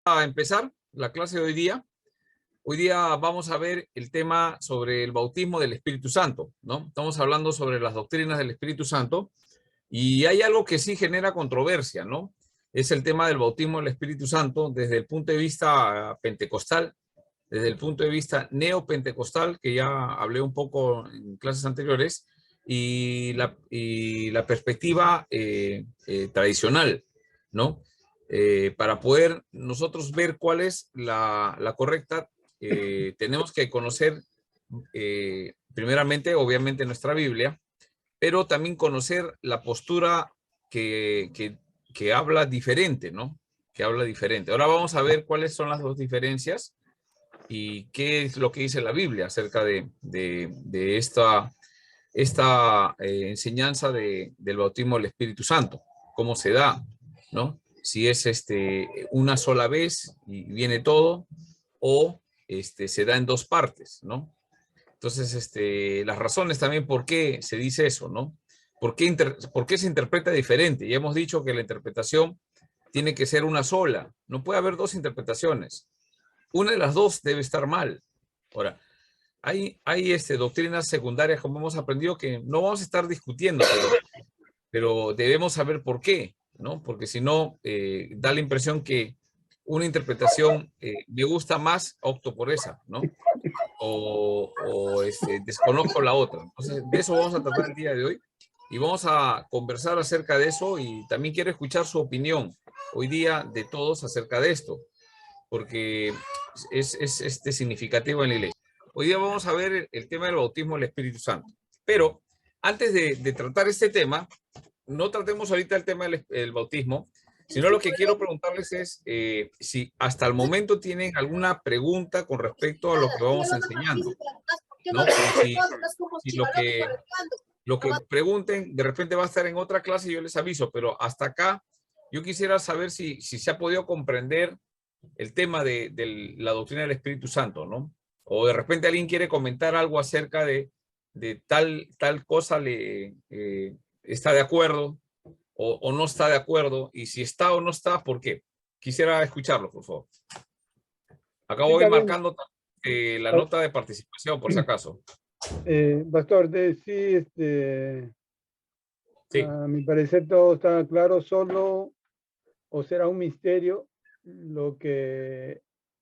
A empezar la clase de hoy día. Hoy día vamos a ver el tema sobre el bautismo del Espíritu Santo, ¿no? Estamos hablando sobre las doctrinas del Espíritu Santo y hay algo que sí genera controversia, ¿no? Es el tema del bautismo del Espíritu Santo desde el punto de vista pentecostal, desde el punto de vista neopentecostal, que ya hablé un poco en clases anteriores, y la perspectiva tradicional, ¿no? Para poder nosotros ver cuál es la correcta, tenemos que conocer primeramente, obviamente, nuestra Biblia, pero también conocer la postura que habla diferente, ¿no? Que habla diferente. Ahora vamos a ver cuáles son las dos diferencias y qué es lo que dice la Biblia acerca de esta enseñanza del bautismo del Espíritu Santo, cómo se da, ¿no? Si es una sola vez y viene todo, o se da en dos partes, ¿no? Entonces, las razones también por qué se dice eso, ¿no? ¿Por qué se interpreta diferente? Ya hemos dicho que la interpretación tiene que ser una sola, no puede haber dos interpretaciones. Una de las dos debe estar mal. Ahora, hay doctrinas secundarias, como hemos aprendido, que no vamos a estar discutiendo, pero debemos saber por qué, ¿no? Porque si no, da la impresión que una interpretación me gusta más, opto por esa, ¿no? O desconozco la otra. Entonces, de eso vamos a tratar el día de hoy y vamos a conversar acerca de eso y también quiero escuchar su opinión hoy día de todos acerca de esto, porque es significativo en la iglesia. Hoy día vamos a ver el tema del bautismo del Espíritu Santo. Pero antes de tratar este tema, no tratemos ahorita el tema del bautismo, sino lo que quiero preguntarles es si hasta el momento tienen alguna pregunta con respecto a lo que vamos enseñando, ¿no? Si lo que pregunten de repente va a estar en otra clase, yo les aviso, pero hasta acá yo quisiera saber si se ha podido comprender el tema de la doctrina del Espíritu Santo, ¿no? O de repente alguien quiere comentar algo acerca de tal cosa, está de acuerdo o no está de acuerdo, y si está o no está, ¿por qué? Quisiera escucharlo, por favor. Acá voy marcando la nota de participación, por si acaso. Pastor, sí, Sí. a mi parecer todo está claro, solo o será un misterio lo que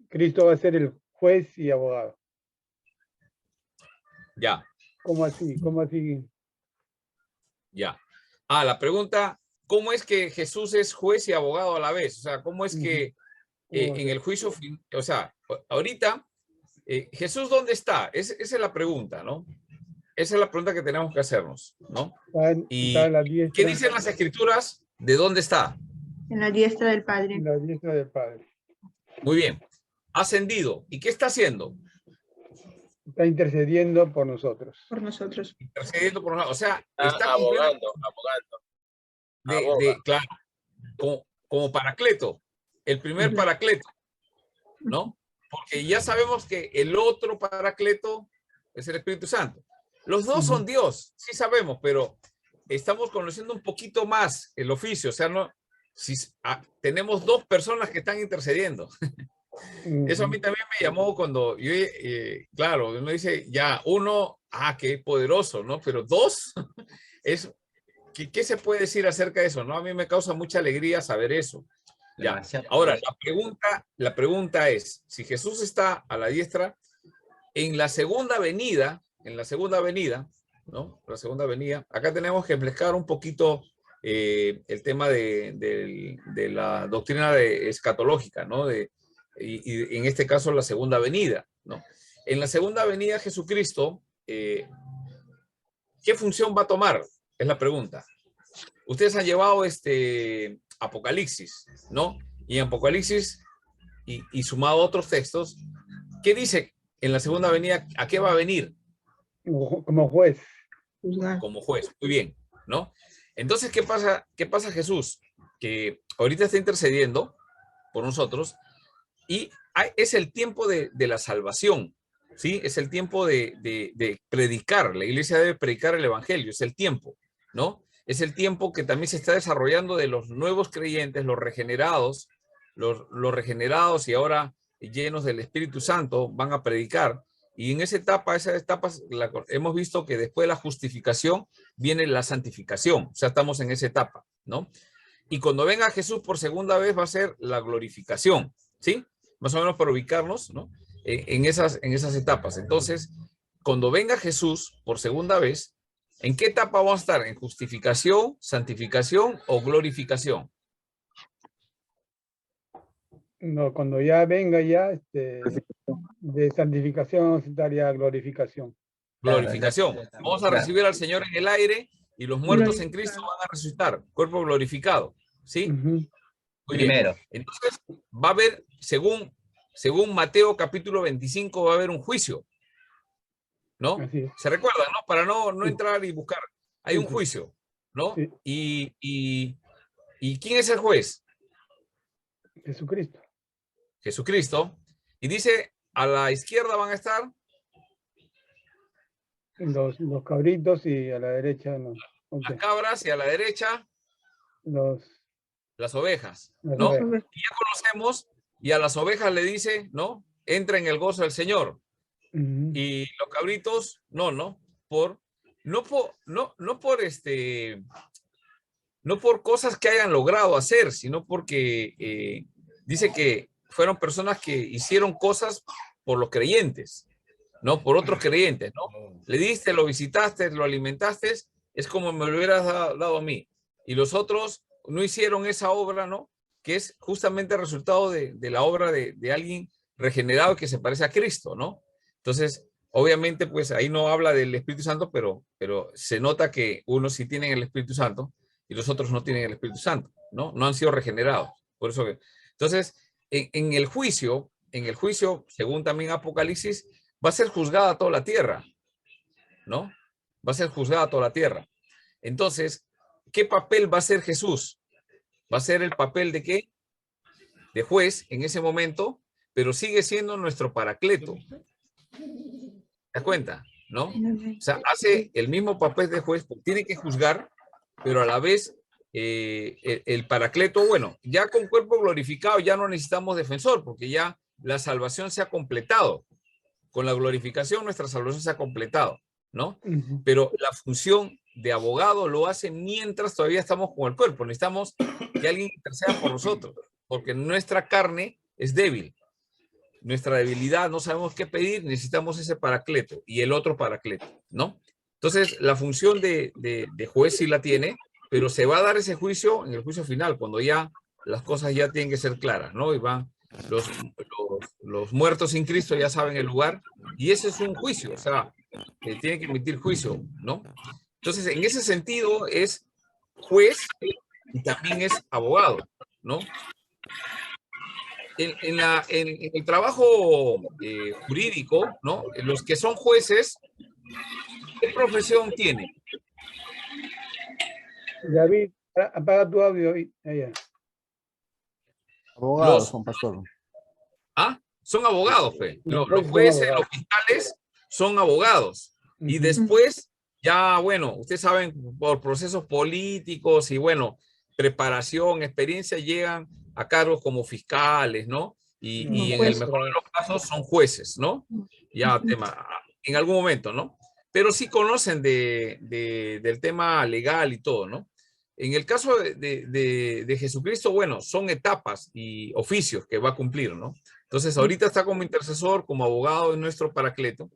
Cristo va a ser el juez y abogado. Ya. ¿Cómo así? ¿Cómo así? Ya. La pregunta, ¿cómo es que Jesús es juez y abogado a la vez? O sea, ¿cómo es que en el juicio, o sea, ahorita, Jesús, ¿dónde está? Esa es la pregunta, ¿no? Esa es la pregunta que tenemos que hacernos, ¿no? Está en la diestra. ¿Qué dicen las escrituras? ¿De dónde está? En la diestra del Padre. En la diestra del Padre. Muy bien. Ha ascendido. ¿Y qué está haciendo? Está intercediendo por nosotros. Por nosotros. Intercediendo por nosotros. O sea, está abogando. Claro, como Paracleto, el primer Paracleto, ¿no? Porque ya sabemos que el otro Paracleto es el Espíritu Santo. Los dos son Dios, sí sabemos, pero estamos conociendo un poquito más el oficio. O sea, no, tenemos dos personas que están intercediendo. Eso a mí también me llamó cuando yo, claro, uno dice, ya, uno, qué poderoso, ¿no? Pero dos, ¿qué se puede decir acerca de eso? ¿No? A mí me causa mucha alegría saber eso. Ya. Ahora, la pregunta es, si Jesús está a la diestra, en la segunda venida, ¿no? La segunda venida, acá tenemos que explicar un poquito el tema de la doctrina escatológica, ¿no? Y en este caso la segunda venida, ¿no? En la segunda venida Jesucristo, ¿qué función va a tomar? Es la pregunta. Ustedes han llevado Apocalipsis, ¿no? Y en Apocalipsis, y sumado a otros textos, ¿qué dice en la segunda venida? ¿A qué va a venir? Como juez. Como juez, muy bien, ¿no? Entonces, ¿qué pasa Jesús? Que ahorita está intercediendo por nosotros y es el tiempo de la salvación, ¿sí? Es el tiempo de predicar. La iglesia debe predicar el evangelio, es el tiempo, ¿no? Es el tiempo que también se está desarrollando de los nuevos creyentes, los regenerados, los regenerados y ahora llenos del Espíritu Santo van a predicar. Y en esa etapa hemos visto que después de la justificación viene la santificación. O sea, estamos en esa etapa, ¿no? Y cuando venga Jesús por segunda vez va a ser la glorificación, ¿sí? Más o menos para ubicarnos, ¿no? En esas etapas. Entonces, cuando venga Jesús por segunda vez, ¿en qué etapa vamos a estar? ¿En justificación, santificación o glorificación? No, cuando ya venga ya, de santificación vamos a estar ya a glorificación. Glorificación. Vamos a recibir al Señor en el aire y los muertos en Cristo van a resucitar, cuerpo glorificado, ¿sí? Ujú. Muy bien. Primero. Entonces, va a haber, según Mateo capítulo 25, va a haber un juicio, ¿no? Así es. ¿Se recuerda, no? Para no Sí. entrar y buscar. Hay Sí, un sí. juicio, ¿no? Sí. ¿Y quién es el juez? Jesucristo. Jesucristo. Y dice, a la izquierda van a estar Los cabritos y a la derecha no. Ok. las cabras y a la derecha Las las ovejas, ovejas. ¿no? Y ya conocemos, y a las ovejas le dice, ¿no? Entra en el gozo del Señor. Ujú. Y los cabritos, no por cosas que hayan logrado hacer, sino porque dice que fueron personas que hicieron cosas por los creyentes, ¿no? Por otros creyentes, ¿no? Le diste, lo visitaste, lo alimentaste, es como me lo hubieras dado a mí. Y los otros no hicieron esa obra, ¿no? Que es justamente el resultado de la obra de alguien regenerado que se parece a Cristo, ¿no? Entonces, obviamente, pues ahí no habla del Espíritu Santo, pero se nota que unos sí tienen el Espíritu Santo y los otros no tienen el Espíritu Santo, ¿no? No han sido regenerados. Por eso entonces, en el juicio, según también Apocalipsis, va a ser juzgada toda la tierra, ¿no? Va a ser juzgada toda la tierra. Entonces, ¿qué papel va a ser Jesús? ¿Va a ser el papel de qué? De juez en ese momento, pero sigue siendo nuestro paracleto. ¿Te das cuenta? ¿No? O sea, hace el mismo papel de juez, tiene que juzgar, pero a la vez el paracleto, bueno, ya con cuerpo glorificado ya no necesitamos defensor, porque ya la salvación se ha completado. Con la glorificación nuestra salvación se ha completado, ¿no? Ujú. Pero la función de abogado lo hace mientras todavía estamos con el cuerpo. Necesitamos que alguien interceda por nosotros, porque nuestra carne es débil. Nuestra debilidad, no sabemos qué pedir, necesitamos ese paracleto y el otro paracleto, ¿no? Entonces, la función de juez sí la tiene, pero se va a dar ese juicio en el juicio final, cuando ya las cosas ya tienen que ser claras, ¿no? Y van los muertos sin Cristo ya saben el lugar, y ese es un juicio, o sea, tiene que emitir juicio, ¿no? Entonces, en ese sentido es juez y también es abogado, ¿no? En el trabajo jurídico, ¿no? Los que son jueces, ¿qué profesión tienen? David, apaga tu audio. Allá. Abogados, Juan Pastor. Son abogados, pues. Los jueces son jueces, los abogados. fiscales son abogados. Y Ujú. después, ya, bueno, ustedes saben, por procesos políticos y, bueno, preparación, experiencia, llegan a cargos como fiscales, ¿no? Y en el mejor de los casos son jueces, ¿no? Ya en algún momento, ¿no? Pero sí conocen del tema legal y todo, ¿no? En el caso de Jesucristo, bueno, son etapas y oficios que va a cumplir, ¿no? Entonces, ahorita está como intercesor, como abogado de nuestro paracleto,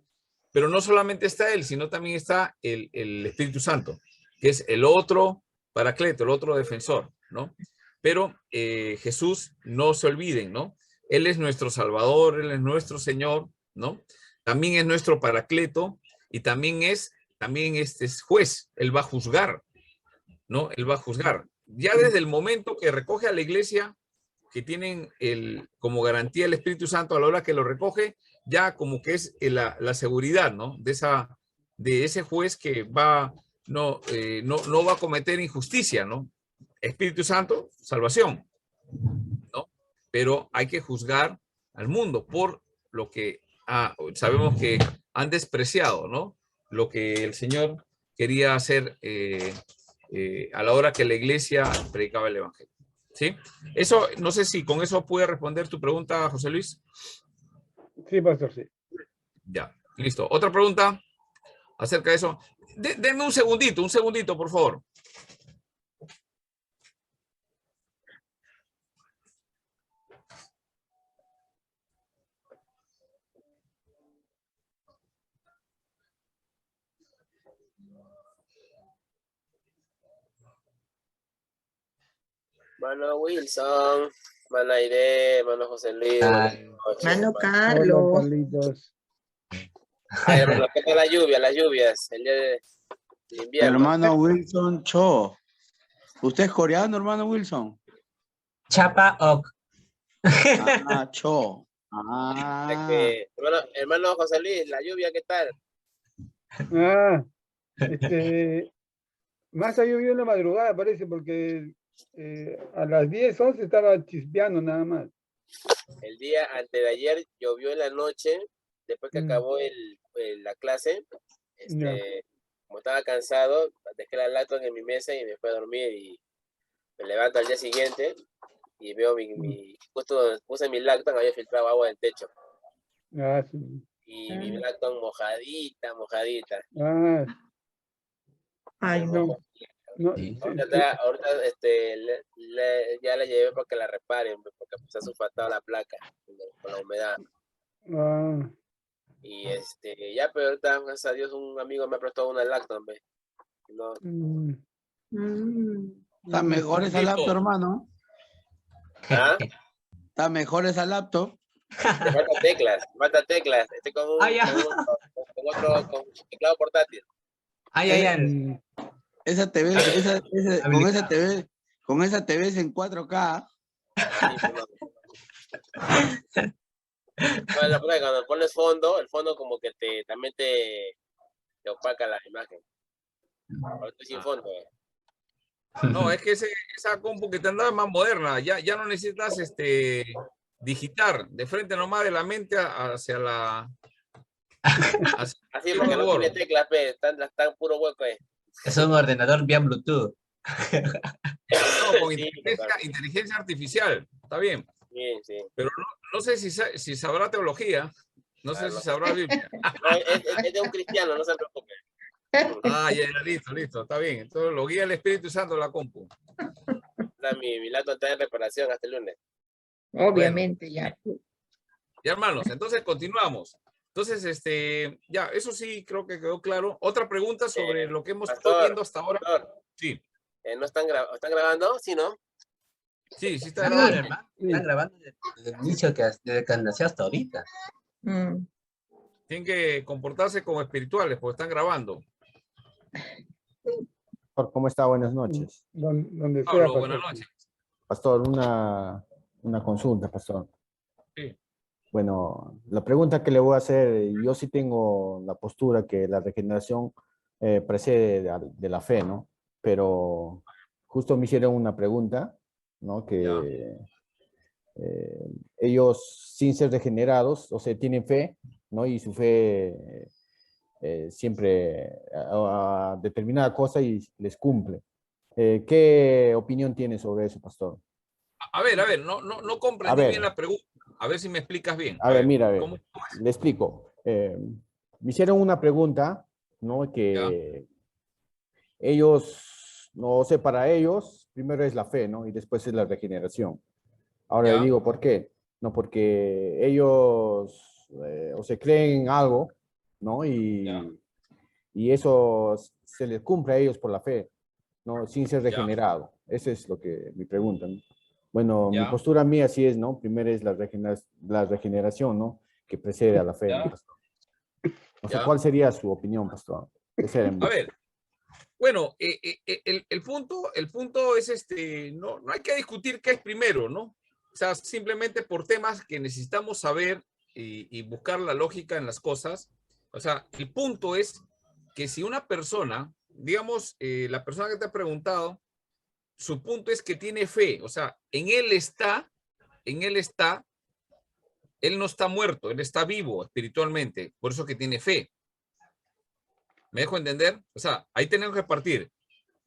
pero no solamente está él, sino también está el Espíritu Santo, que es el otro paracleto, el otro defensor, ¿no? Pero Jesús, no se olviden, ¿no? Él es nuestro Salvador, Él es nuestro Señor, ¿no? También es nuestro paracleto y también es juez, Él va a juzgar, ¿no? Él va a juzgar. Ya desde el momento que recoge a la iglesia, que tienen como garantía el Espíritu Santo a la hora que lo recoge, ya como que es la seguridad, ¿no? De ese juez que no va a cometer injusticia, ¿no? Espíritu Santo, salvación, ¿no? Pero hay que juzgar al mundo por lo que sabemos que han despreciado, ¿no? Lo que el Señor quería hacer a la hora que la iglesia predicaba el Evangelio. ¿Sí? Eso, no sé si con eso puede responder tu pregunta, José Luis. Sí, pastor, sí. Ya, listo. ¿Otra pregunta acerca de eso? Denme un segundito, por favor. Mano Wilson, mano Aide, mano José Luis. Ay, Mano Hola, Carlos. Carlitos. Ay, hermano, ¿qué tal la lluvia? Las lluvias, el día de invierno. Hermano Wilson Cho. ¿Usted es coreano, hermano Wilson? Chapa Ok. Ah, Cho. Ah, Hermano José Luis, la lluvia, ¿qué tal? Ah, más ha llovido en la madrugada, parece, porque a las 10, 11 estaba chispeando nada más. El día antes de ayer llovió en la noche, después que acabó la clase, Ya. como estaba cansado, dejé la laptop en mi mesa y me fui a dormir y me levanto al día siguiente y veo justo donde puse mi laptop había filtrado agua del techo Ah, sí. y mi laptop mojadita. Ah, Ay, no. no, Sí. Ahorita ya la llevé para que la reparen, porque se ha sulfatado la placa con la humedad. ah, Y ya, pero ahorita, gracias a Dios, un amigo me ha prestado una laptop, ¿ve? No, mm, está mejor esa laptop, hermano. ¿ah? Está mejor esa laptop. Le falta teclas. Estoy con con teclado portátil. mm, Esa TV, Habilitado. con esa TV es en 4K. Sí, pues, no. No, la verdad que cuando pones fondo, el fondo como que también te opaca la imagen. Ahora estoy sin fondo. No, es que esa compu que te andaba es más moderna. Ya no necesitas digitar de frente nomás de la mente hacia la... Así porque no tiene teclas, pe, están puro hueco. Es un ordenador vía Bluetooth. No, con Sí, inteligencia artificial. Está bien. sí. Pero no sé si sabrá teología. No sé si sabrá Biblia. No, es de un cristiano, no se preocupe. Ah, ya, listo. Está bien. Entonces lo guía el Espíritu Santo en la compu. Mi laptop está en reparación hasta el lunes. Obviamente, ya. Ya, hermanos, entonces continuamos. Entonces, ya, eso sí creo que quedó claro. Otra pregunta sobre lo que hemos estado viendo hasta ahora. Pastor, Sí, ¿no están grabando? Sí, ¿no? sí está Claro, grabando. hermano. Están grabando desde el inicio desde que nació hasta ahorita. Tienen que comportarse como espirituales porque están grabando. Pastor, ¿cómo está? Buenas noches. donde sea, Pablo, pastor. buenas noches. Pastor, una consulta, pastor. Sí. Bueno, la pregunta que le voy a hacer, yo sí tengo la postura que la regeneración precede de la fe, ¿no? Pero justo me hicieron una pregunta, ¿no? Que ellos, sin ser regenerados, o sea, tienen fe, ¿no? Y su fe siempre a determinada cosa y les cumple. ¿Qué opinión tiene sobre eso, pastor? A ver, no comprendí bien la pregunta. A ver si me explicas bien. A ver, mira, ¿cómo? le explico. Me hicieron una pregunta, ¿no? Que ellos, no sé, para ellos, primero es la fe, ¿no? Y después es la regeneración. Ahora le digo, ¿por qué? No, porque ellos, o se creen en algo, ¿no? Y eso se les cumple a ellos por la fe, ¿no? Sin ser regenerado. Esa es lo que me preguntan. Bueno, mi postura mía sí es, ¿no? Primero es la regeneración, ¿no? Que precede a la fe, ¿no, pastor? O sea, ¿cuál sería su opinión, pastor? A ver, bueno, el punto es no hay que discutir qué es primero, ¿no? O sea, simplemente por temas que necesitamos saber y buscar la lógica en las cosas. O sea, el punto es que si una persona, digamos, la persona que te ha preguntado, su punto es que tiene fe, o sea, él no está muerto, él está vivo espiritualmente, por eso que tiene fe. ¿Me dejo entender? O sea, ahí tenemos que partir.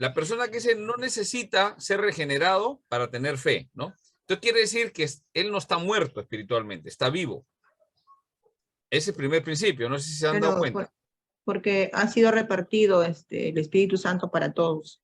La persona que dice no necesita ser regenerado para tener fe, ¿no? Esto quiere decir que él no está muerto espiritualmente, está vivo. Ese es el primer principio, no sé si se han dado cuenta. Porque ha sido repartido el Espíritu Santo para todos.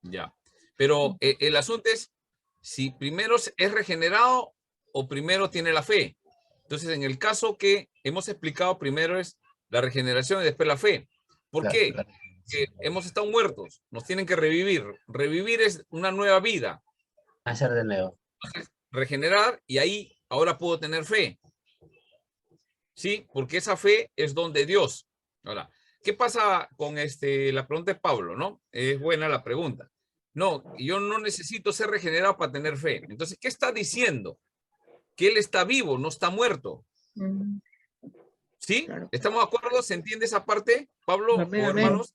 Ya. Pero el asunto es si primero es regenerado o primero tiene la fe. Entonces, en el caso que hemos explicado, primero es la regeneración y después la fe. ¿Por Claro, qué? claro. Porque hemos estado muertos, nos tienen que revivir. Revivir es una nueva vida. Hacer de nuevo. Regenerar y ahí ahora puedo tener fe. ¿Sí? Porque esa fe es don de Dios. Ahora, ¿qué pasa con la pregunta de Pablo, no? Es buena la pregunta. No, yo no necesito ser regenerado para tener fe. Entonces, ¿qué está diciendo? Que él está vivo, no está muerto. ¿Sí? Claro. ¿Estamos de acuerdo? ¿Se entiende esa parte, Pablo Amén, o amén. hermanos?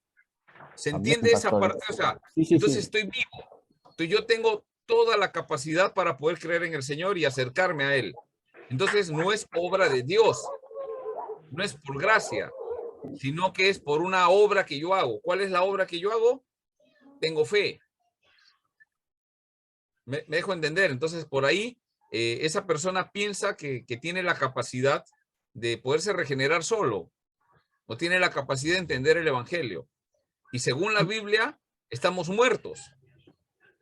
¿Se Amén, entiende esa pastor. parte? O sea, Sí, sí, entonces sí. estoy vivo. Entonces yo tengo toda la capacidad para poder creer en el Señor y acercarme a Él. Entonces no es obra de Dios, no es por gracia, sino que es por una obra que yo hago. ¿Cuál es la obra que yo hago? Tengo fe. Me dejo entender. Entonces por ahí esa persona piensa que tiene la capacidad de poderse regenerar solo, o tiene la capacidad de entender el Evangelio. Y según la Biblia, estamos muertos.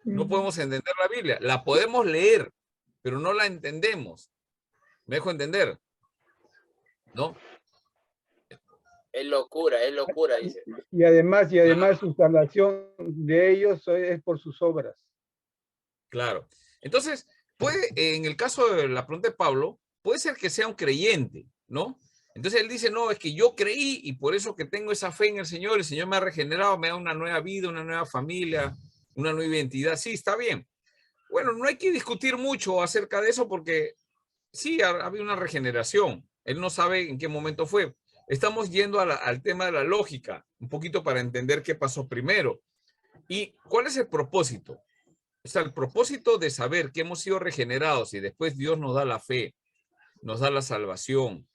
No podemos entender la Biblia. La podemos leer, pero no la entendemos. ¿Me dejo entender? ¿No? Es locura, dice. Y además su salvación de ellos es por sus obras. Claro. Entonces, en el caso de la pregunta de Pablo, puede ser que sea un creyente, ¿no? Entonces él dice, no, es que yo creí y por eso que tengo esa fe en el Señor me ha regenerado, me da una nueva vida, una nueva familia, una nueva identidad. Sí, está bien. Bueno, no hay que discutir mucho acerca de eso porque sí, ha habido una regeneración. Él no sabe en qué momento fue. Estamos yendo al tema de la lógica, un poquito para entender qué pasó primero. ¿Y cuál es el propósito? O sea, el propósito de saber que hemos sido regenerados y después Dios nos da la fe, nos da la salvación,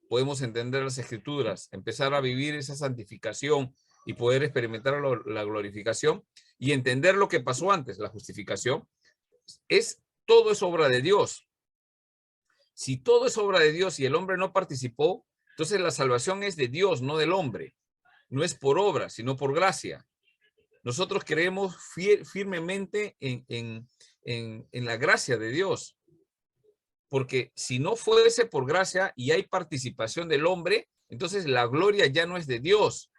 podemos entender las escrituras, empezar a vivir esa santificación y poder experimentar la glorificación y entender lo que pasó antes, la justificación. Todo es obra de Dios. Si todo es obra de Dios y el hombre no participó, entonces la salvación es de Dios, no del hombre. No es por obra, sino por gracia. Nosotros creemos firmemente en la gracia de Dios. Porque si no fuese por gracia y hay participación del hombre, entonces la gloria ya no es de Dios.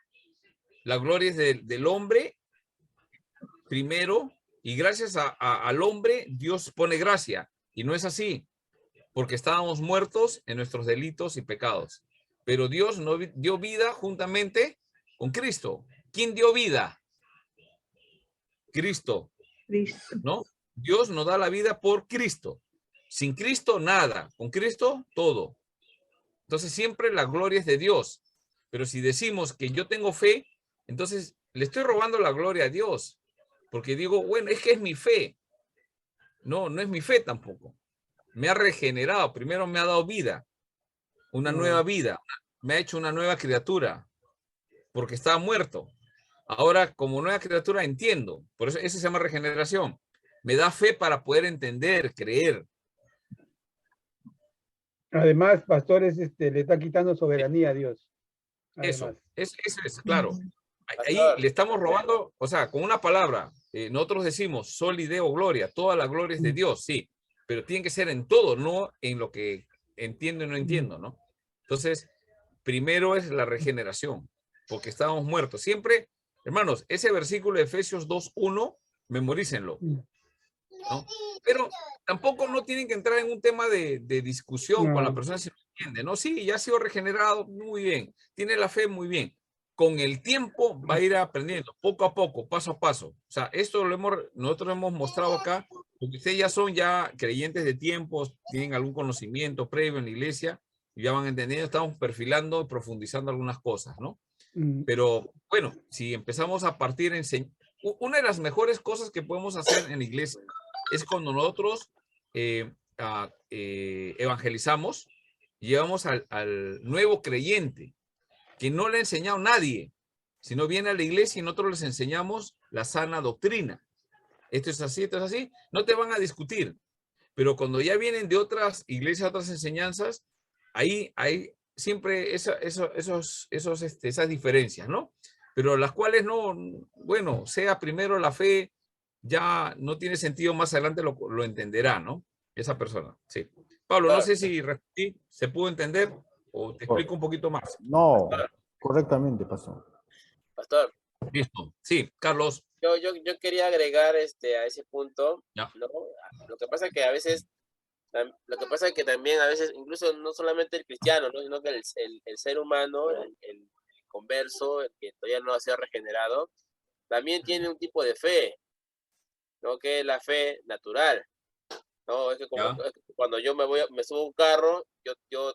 La gloria es del hombre primero, y gracias al hombre Dios pone gracia. Y no es así, porque estábamos muertos en nuestros delitos y pecados. Pero Dios nos dio vida juntamente con Cristo. ¿Quién dio vida? Cristo, ¿no? Dios nos da la vida por Cristo. Sin Cristo, nada. Con Cristo, todo. Entonces, siempre la gloria es de Dios. Pero si decimos que yo tengo fe, entonces le estoy robando la gloria a Dios. Porque digo, bueno, es que es mi fe. No, no es mi fe tampoco. Me ha regenerado. Primero me ha dado vida. Una nueva vida. Me ha hecho una nueva criatura. Porque estaba muerto. Ahora, como nueva criatura, entiendo. Por eso se llama regeneración. Me da fe para poder entender, creer. Además, pastores, le está quitando soberanía a Dios. Eso Además. eso es, claro. Ahí le estamos robando, o sea, con una palabra, nosotros decimos sol y deo gloria, toda la gloria es de Dios, sí, pero tiene que ser en todo, no en lo que entiendo y no entiendo, ¿no? Entonces, primero es la regeneración, porque estábamos muertos. Siempre, hermanos, ese versículo de Efesios 2:1, memorícenlo, ¿no? Pero tampoco no tienen que entrar en un tema de discusión con la persona si no entiende, ¿no? Sí, ya ha sido regenerado, muy bien. Tiene la fe, muy bien. Con el tiempo va a ir aprendiendo, poco a poco, paso a paso. O sea, esto nosotros hemos mostrado acá, porque ustedes ya son creyentes de tiempos, tienen algún conocimiento previo en la iglesia, y ya van entendiendo, estamos perfilando y profundizando algunas cosas, ¿no? Pero bueno, si empezamos a partir una de las mejores cosas que podemos hacer en la iglesia es cuando nosotros evangelizamos, llevamos al nuevo creyente que no le ha enseñado nadie, sino viene a la iglesia y nosotros les enseñamos la sana doctrina. Esto es así, no te van a discutir. Pero cuando ya vienen de otras iglesias, otras enseñanzas, ahí hay siempre esas diferencias, ¿no? Pero las cuales no, bueno, sea primero la fe, ya no tiene sentido, más adelante lo entenderá, ¿no? Esa persona, sí. Pablo, no sé si se pudo entender o te explico un poquito más. No, correctamente pasó. Pastor, Listo. Sí, Carlos. yo quería agregar a ese punto, Ya. ¿no? Lo que pasa es que a veces, también a veces, incluso no solamente el cristiano, ¿no? Sino que el ser humano, el converso, el que todavía no ha sido regenerado, también tiene un tipo de fe, ¿no? Que es la fe natural, ¿no? Es que cuando yo me subo a un carro, yo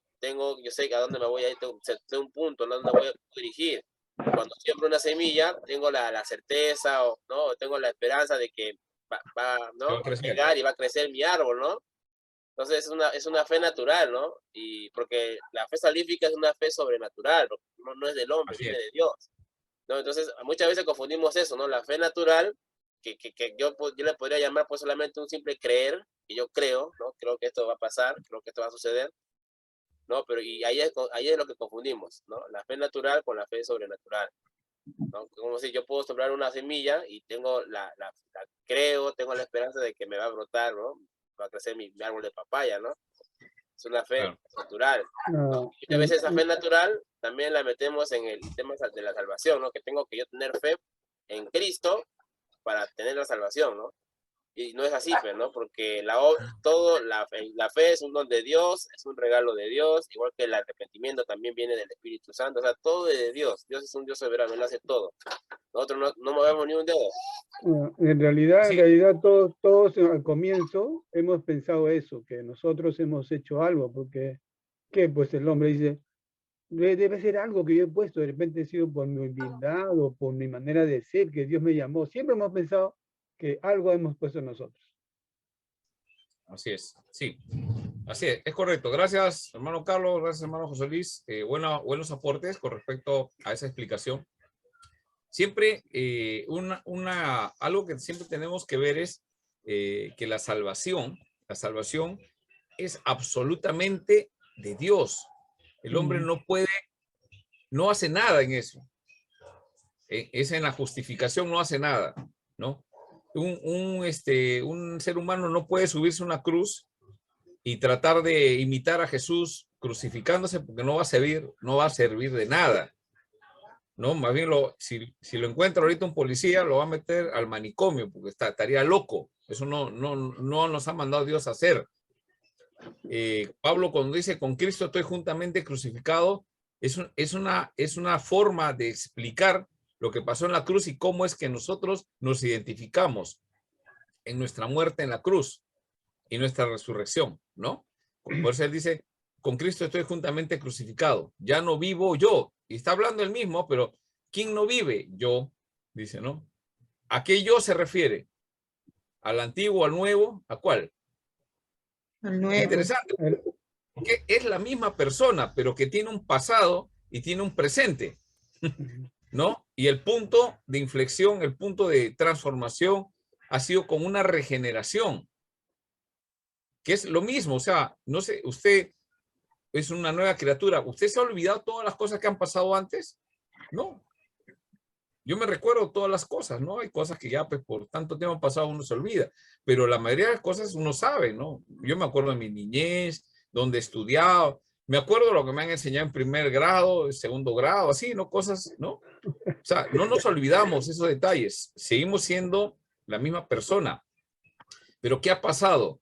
sé a dónde me voy a ir, tengo un punto, ¿no? Donde voy a dirigir. Cuando siembro una semilla, tengo la certeza, ¿no? Tengo la esperanza de que ¿no? va a pegar y va a crecer mi árbol, ¿no? Entonces es una fe natural, ¿no? Y porque la fe salvífica es una fe sobrenatural, no es del hombre, viene de Dios, ¿no? Entonces muchas veces confundimos eso, ¿no? La fe natural, que yo le podría llamar pues solamente un simple creer, que yo creo, ¿no? Creo que esto va a pasar, creo que esto va a suceder, ¿no? Pero y ahí es lo que confundimos, ¿no? La fe natural con la fe sobrenatural, ¿no? Como si yo puedo sembrar una semilla y tengo creo, tengo la esperanza de que me va a brotar, ¿no? Va a crecer mi árbol de papaya, ¿no? Es una fe natural. Y a veces esa fe natural también la metemos en el tema de la salvación, ¿no? Que tengo que yo tener fe en Cristo para tener la salvación, ¿no? Y no es así, pues, ¿no? Porque la fe es un don de Dios, es un regalo de Dios, igual que el arrepentimiento también viene del Espíritu Santo, o sea, todo es de Dios. Dios es un Dios soberano, Él hace todo. Nosotros no movemos ni un dedo. En realidad todos al comienzo hemos pensado eso, que nosotros hemos hecho algo, porque ¿qué? Pues el hombre dice, debe ser algo que yo he puesto, de repente ha sido por mi humildad o por mi manera de ser, que Dios me llamó. Siempre hemos pensado que algo hemos puesto nosotros. Así es, sí. Así es correcto. Gracias, hermano Carlos, gracias, hermano José Luis. Buenos aportes con respecto a esa explicación. Siempre algo que siempre tenemos que ver es que la salvación es absolutamente de Dios. El hombre no hace nada en eso. Es en la justificación, no hace nada, ¿no? Un ser humano no puede subirse a una cruz y tratar de imitar a Jesús crucificándose porque no va a servir de nada. No, más bien si lo encuentra ahorita un policía, lo va a meter al manicomio porque estaría loco. Eso no nos ha mandado Dios a hacer. Pablo cuando dice con Cristo estoy juntamente crucificado, es una forma de explicar lo que pasó en la cruz y cómo es que nosotros nos identificamos en nuestra muerte en la cruz y nuestra resurrección, ¿no? Por eso él dice, con Cristo estoy juntamente crucificado, ya no vivo yo. Y está hablando él mismo, pero ¿quién no vive? Yo, dice, ¿no? ¿A qué yo se refiere? ¿Al antiguo, al nuevo? ¿A cuál? Al nuevo. Interesante, porque es la misma persona, pero que tiene un pasado y tiene un presente, ¿no? Y el punto de inflexión, el punto de transformación ha sido con una regeneración, que es lo mismo, o sea, no sé, usted es una nueva criatura, ¿usted se ha olvidado todas las cosas que han pasado antes? No. Yo me recuerdo todas las cosas, ¿no? Hay cosas que ya pues, por tanto tiempo pasado uno se olvida, pero la mayoría de las cosas uno sabe, ¿no? Yo me acuerdo de mi niñez, donde he estudiado, me acuerdo de lo que me han enseñado en primer grado, en segundo grado, así, ¿no? Cosas, ¿no? O sea, no nos olvidamos esos detalles, seguimos siendo la misma persona. Pero ¿qué ha pasado?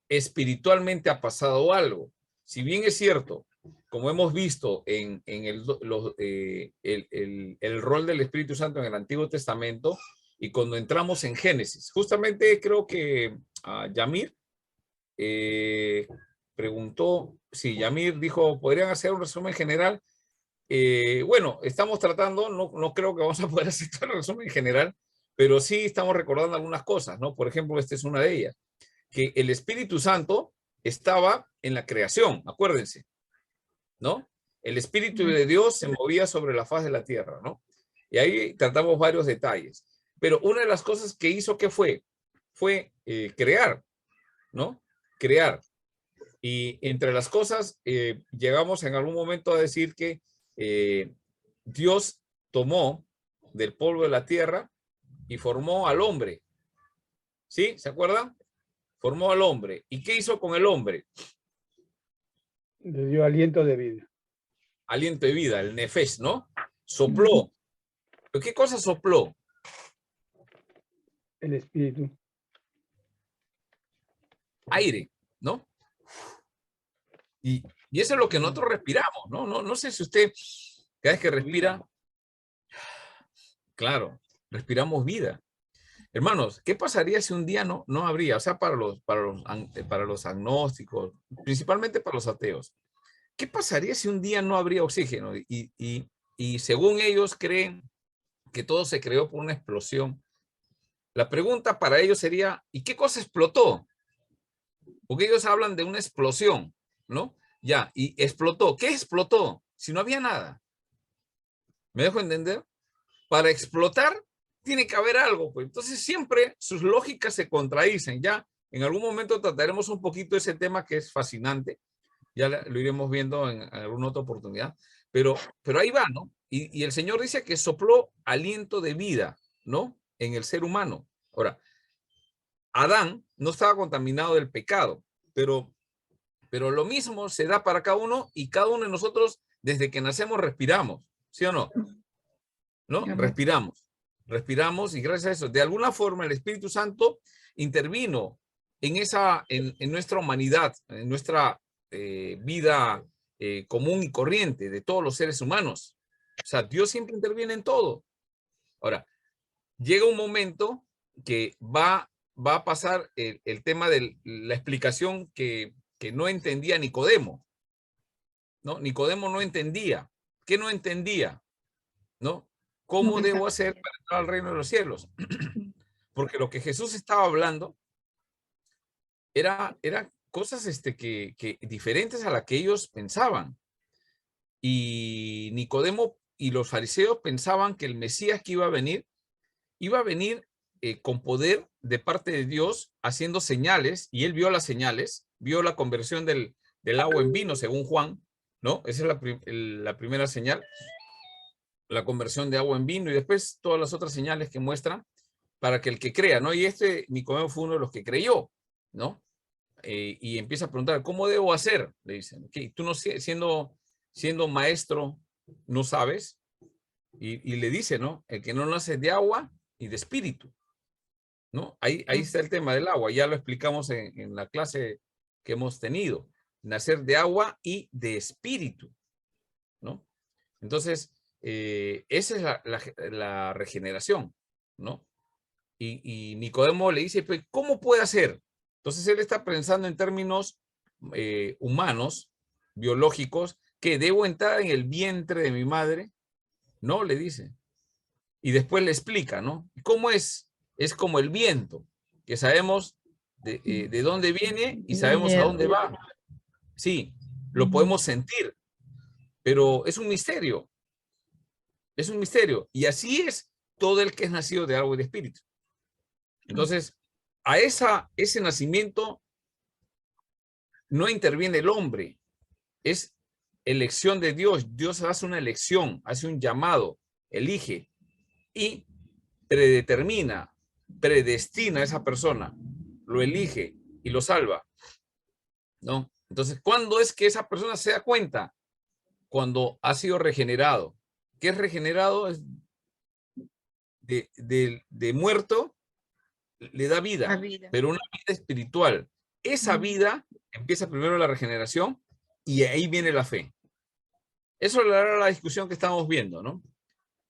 Espiritualmente ha pasado algo. Si bien es cierto, como hemos visto en el rol del Espíritu Santo en el Antiguo Testamento y cuando entramos en Génesis, justamente creo que Yamir preguntó, si Yamir dijo, ¿podrían hacer un resumen general? Bueno, estamos tratando, no creo que vamos a poder hacer todo el resumen general, pero sí estamos recordando algunas cosas, ¿no? Por ejemplo, esta es una de ellas, que el Espíritu Santo estaba en la creación, acuérdense, ¿no? El Espíritu de Dios se movía sobre la faz de la tierra, ¿no? Y ahí tratamos varios detalles. Pero una de las cosas que hizo, ¿qué fue? Fue crear, ¿no? Crear. Y entre las cosas, llegamos en algún momento a decir que Dios tomó del polvo de la tierra y formó al hombre. ¿Sí? ¿Se acuerdan? Formó al hombre. ¿Y qué hizo con el hombre? Le dio aliento de vida. Aliento de vida, el nefesh, ¿no? Sopló. ¿Pero qué cosa sopló? El espíritu. Aire, ¿no? Y eso es lo que nosotros respiramos, ¿no? No sé si usted, cada vez que respira, claro, respiramos vida. Hermanos, ¿qué pasaría si un día no habría? O sea, para los agnósticos, principalmente para los ateos. ¿Qué pasaría si un día no habría oxígeno? Y según ellos creen que todo se creó por una explosión. La pregunta para ellos sería, ¿y qué cosa explotó? Porque ellos hablan de una explosión, ¿no? Ya, y explotó. ¿Qué explotó? Si no había nada. ¿Me dejo entender? Para explotar tiene que haber algo, pues. Entonces siempre sus lógicas se contradicen. Ya en algún momento trataremos un poquito ese tema que es fascinante. Ya lo iremos viendo en alguna otra oportunidad. Pero ahí va, ¿no? Y el Señor dice que sopló aliento de vida, ¿no? En el ser humano. Ahora, Adán no estaba contaminado del pecado, pero lo mismo se da para cada uno y cada uno de nosotros desde que nacemos respiramos, ¿sí o no? ¿No? Respiramos y gracias a eso, de alguna forma el Espíritu Santo intervino en nuestra humanidad, en nuestra vida común y corriente de todos los seres humanos. O sea, Dios siempre interviene en todo. Ahora, llega un momento que va a pasar el tema de la explicación que no entendía Nicodemo, ¿no? Nicodemo no entendía. ¿Qué no entendía? ¿No? ¿Cómo debo hacer para entrar al reino de los cielos? Porque lo que Jesús estaba hablando era cosas que diferentes a las que ellos pensaban. Y Nicodemo y los fariseos pensaban que el Mesías que iba a venir con poder de parte de Dios, haciendo señales, y él vio las señales, vio la conversión del agua en vino, según Juan, ¿no? Esa es la primera señal, la conversión de agua en vino, y después todas las otras señales que muestran para que el que crea, ¿no? Y Nicodemo fue uno de los que creyó, ¿no? Y empieza a preguntar, ¿cómo debo hacer? Le dicen, ¿qué? Tú no siendo maestro, ¿no sabes? Y le dice, ¿no? El que no nace de agua y de espíritu, ¿no? Ahí está el tema del agua, ya lo explicamos en la clase que hemos tenido, nacer de agua y de espíritu, ¿no? Entonces, esa es la regeneración, ¿no? Y Nicodemo le dice, pues, ¿cómo puede hacer? Entonces él está pensando en términos humanos, biológicos, que debo entrar en el vientre de mi madre, ¿no? Le dice. Y después le explica, ¿no? ¿Cómo es? Es como el viento, que sabemos de dónde viene y sabemos a dónde va. Sí, lo podemos sentir, pero es un misterio. Es un misterio. Y así es todo el que es nacido de agua y de espíritu. Entonces, a ese nacimiento no interviene el hombre. Es elección de Dios. Dios hace una elección, hace un llamado, elige y predetermina, predestina a esa persona, lo elige y lo salva, ¿no? Entonces, ¿cuándo es que esa persona se da cuenta? Cuando ha sido regenerado. ¿Qué es regenerado? Es de muerto, le da vida, pero una vida espiritual. Esa vida empieza primero la regeneración y ahí viene la fe. Eso era la discusión que estamos viendo, ¿no?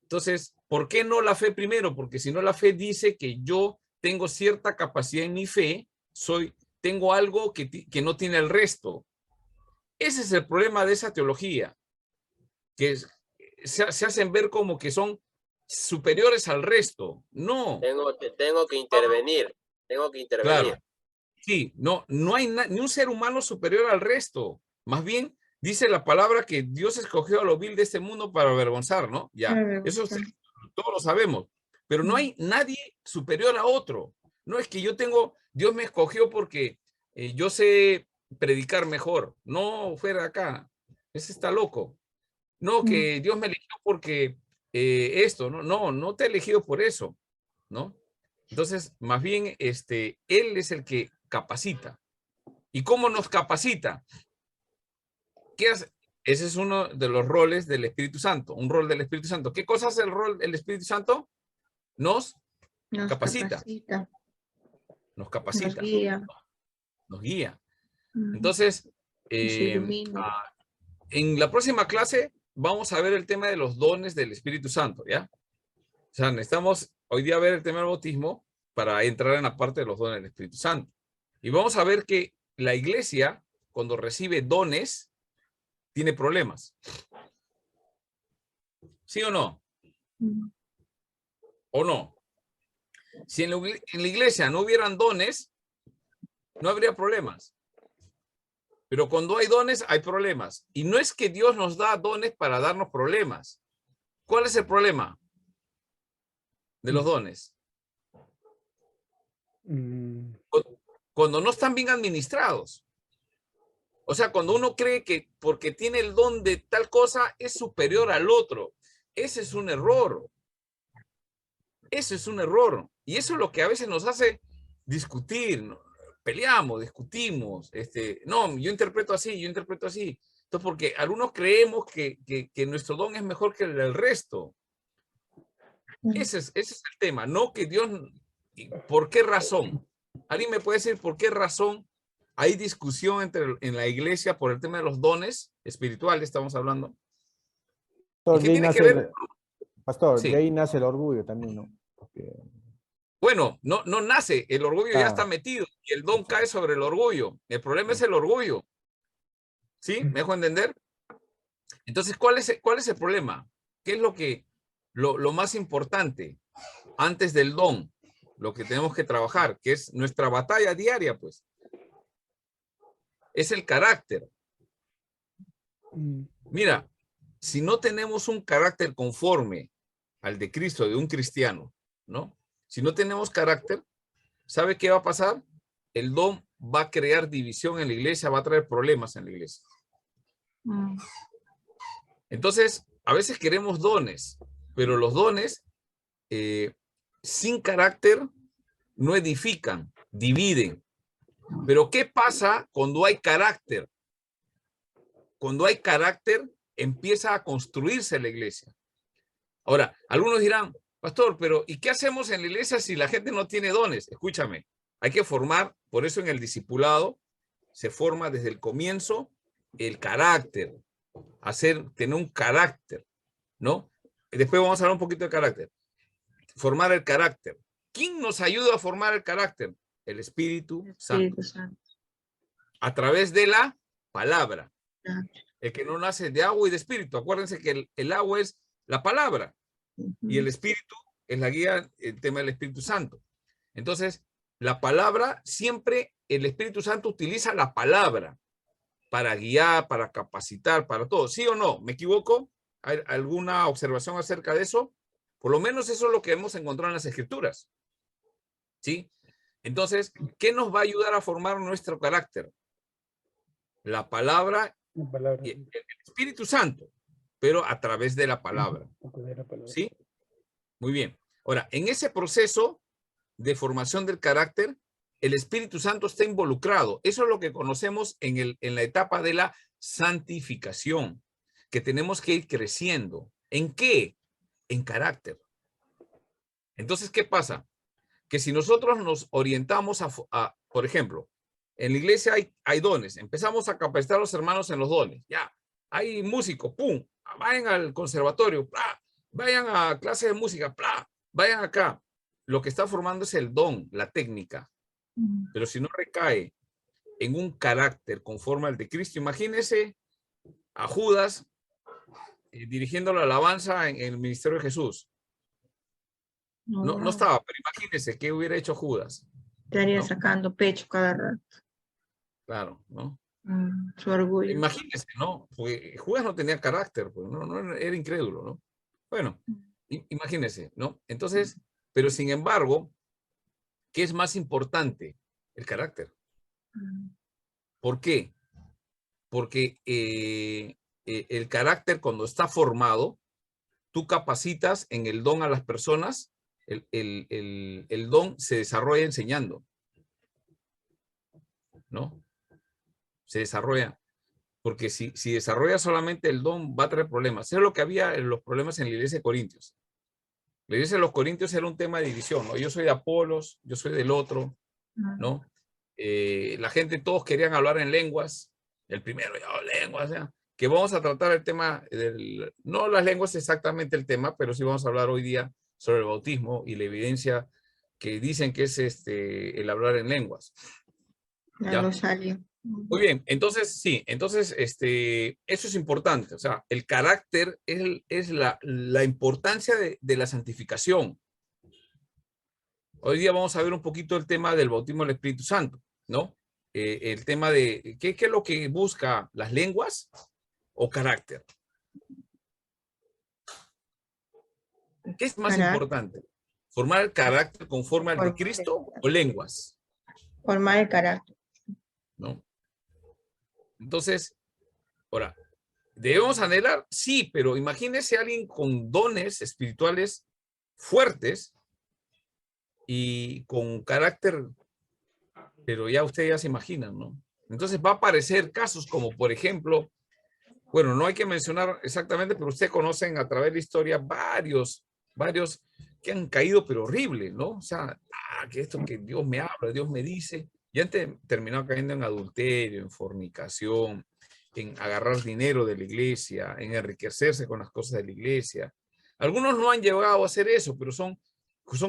Entonces, ¿por qué no la fe primero? Porque si no, la fe dice que yo tengo cierta capacidad en mi fe, tengo algo que no tiene el resto. Ese es el problema de esa teología, que se hacen ver como que son superiores al resto. No. Tengo que intervenir. Claro. Sí, no hay ni un ser humano superior al resto. Más bien, dice la palabra que Dios escogió a lo vil de este mundo para avergonzar, ¿no? Ya, eso es todos lo sabemos, pero no hay nadie superior a otro. No es que yo tengo, Dios me escogió porque yo sé predicar mejor. No, fuera acá. Ese está loco. No, que Dios me eligió porque esto, no te ha elegido por eso, ¿no? Entonces, más bien, Él es el que capacita. ¿Y cómo nos capacita? ¿Qué hace? Ese es uno de los roles del Espíritu Santo, un rol del Espíritu Santo. ¿Qué cosa hace el rol del Espíritu Santo? Nos capacita. Nos capacita. Nos guía. Nos guía. Entonces, en la próxima clase vamos a ver el tema de los dones del Espíritu Santo, ¿ya? O sea, necesitamos hoy día ver el tema del bautismo para entrar en la parte de los dones del Espíritu Santo. Y vamos a ver que la iglesia, cuando recibe dones, tiene problemas. ¿Sí o no? ¿O no? Si en la iglesia no hubieran dones, no habría problemas. Pero cuando hay dones, hay problemas. Y no es que Dios nos da dones para darnos problemas. ¿Cuál es el problema de los dones? Cuando no están bien administrados. O sea, cuando uno cree que porque tiene el don de tal cosa es superior al otro. Ese es un error. Ese es un error. Y eso es lo que a veces nos hace discutir, ¿no? Peleamos, discutimos. No, yo interpreto así, yo interpreto así. Entonces, porque algunos creemos que nuestro don es mejor que el del resto. Ese es el tema. No que Dios... ¿Por qué razón? ¿Alguien me puede decir por qué razón hay discusión en la iglesia por el tema de los dones espirituales? Estamos hablando. Pastor, ¿Qué tiene que ver? Pastor, Sí. de ahí nace el orgullo también, ¿no? Porque... Bueno, no nace. El orgullo ya está metido y el don cae sobre el orgullo. El problema es el orgullo. ¿Sí? ¿Me dejo entender? Entonces, ¿cuál es el problema? ¿Qué es lo más importante antes del don? Lo que tenemos que trabajar, que es nuestra batalla diaria, pues. Es el carácter. Mira, si no tenemos un carácter conforme al de Cristo, de un cristiano, ¿no? Si no tenemos carácter, ¿sabe qué va a pasar? El don va a crear división en la iglesia, va a traer problemas en la iglesia. Entonces, a veces queremos dones, pero los dones sin carácter no edifican, dividen. Pero ¿qué pasa cuando hay carácter? Cuando hay carácter, empieza a construirse la iglesia. Ahora, algunos dirán, pastor, pero ¿y qué hacemos en la iglesia si la gente no tiene dones? Escúchame, hay que formar, por eso en el discipulado se forma desde el comienzo el carácter, tener un carácter, ¿no? Después vamos a hablar un poquito de carácter. Formar el carácter. ¿Quién nos ayuda a formar el carácter? El Espíritu Santo. A través de la palabra. El que no nace de agua y de espíritu. Acuérdense que el agua es la palabra. Y el espíritu es la guía, el tema del Espíritu Santo. Entonces, la palabra, siempre el Espíritu Santo utiliza la palabra para guiar, para capacitar, para todo. ¿Sí o no? ¿Me equivoco? ¿Hay alguna observación acerca de eso? Por lo menos eso es lo que hemos encontrado en las Escrituras. ¿Sí? Entonces, ¿qué nos va a ayudar a formar nuestro carácter? La palabra y el Espíritu Santo, pero a través de la palabra. ¿Sí? Muy bien. Ahora, en ese proceso de formación del carácter, el Espíritu Santo está involucrado. Eso es lo que conocemos en la etapa de la santificación, que tenemos que ir creciendo. ¿En qué? En carácter. Entonces, ¿qué pasa? Que si nosotros nos orientamos por ejemplo, en la iglesia hay dones, empezamos a capacitar a los hermanos en los dones, ya, hay músicos, ¡pum!, vayan al conservatorio, ¡plá!, vayan a clase de música, ¡plá!, vayan acá. Lo que está formando es el don, la técnica, pero si no recae en un carácter conforme al de Cristo, imagínese a Judas dirigiendo la alabanza en el ministerio de Jesús. No estaba, pero imagínese qué hubiera hecho Judas. Estaría sacando pecho cada rato. Claro, ¿no? Su orgullo. Imagínese, ¿no? Porque Judas no tenía carácter, pues, no era incrédulo, ¿no? Bueno, Imagínense, ¿no? Entonces, pero sin embargo, ¿qué es más importante? El carácter. ¿Por qué? Porque el carácter, cuando está formado, tú capacitas en el don a las personas, el don se desarrolla enseñando, ¿no? Se desarrolla. Porque si desarrolla solamente el don, va a traer problemas. Eso es lo que había en los problemas en la iglesia de Corintios. La iglesia de los Corintios era un tema de división, ¿no? Yo soy de Apolos, yo soy del otro, ¿no? La gente, todos querían hablar en lenguas. El primero, lenguas, ¿ya? Que vamos a tratar el tema, no las lenguas exactamente el tema, pero sí vamos a hablar hoy día sobre el bautismo y la evidencia que dicen que es el hablar en lenguas. Ya lo salió. Muy bien, entonces sí, entonces eso es importante, o sea, el carácter es la importancia de la santificación. Hoy día vamos a ver un poquito el tema del bautismo del Espíritu Santo, ¿no? El tema de ¿qué es lo que busca las lenguas o carácter? ¿Qué es más importante? ¿Formar el carácter conforme al de Cristo o lenguas? Formar el carácter. ¿No? Entonces, ahora, ¿debemos anhelar? Sí, pero imagínese a alguien con dones espirituales fuertes y con carácter, pero ya ustedes ya se imaginan, ¿no? Entonces va a aparecer casos como, por ejemplo, bueno, no hay que mencionar exactamente, pero ustedes conocen a través de la historia varios que han caído, pero horrible, ¿no? O sea, que esto que Dios me habla, Dios me dice, y han terminado cayendo en adulterio, en fornicación, en agarrar dinero de la iglesia, en enriquecerse con las cosas de la iglesia. Algunos no han llegado a hacer eso, pero son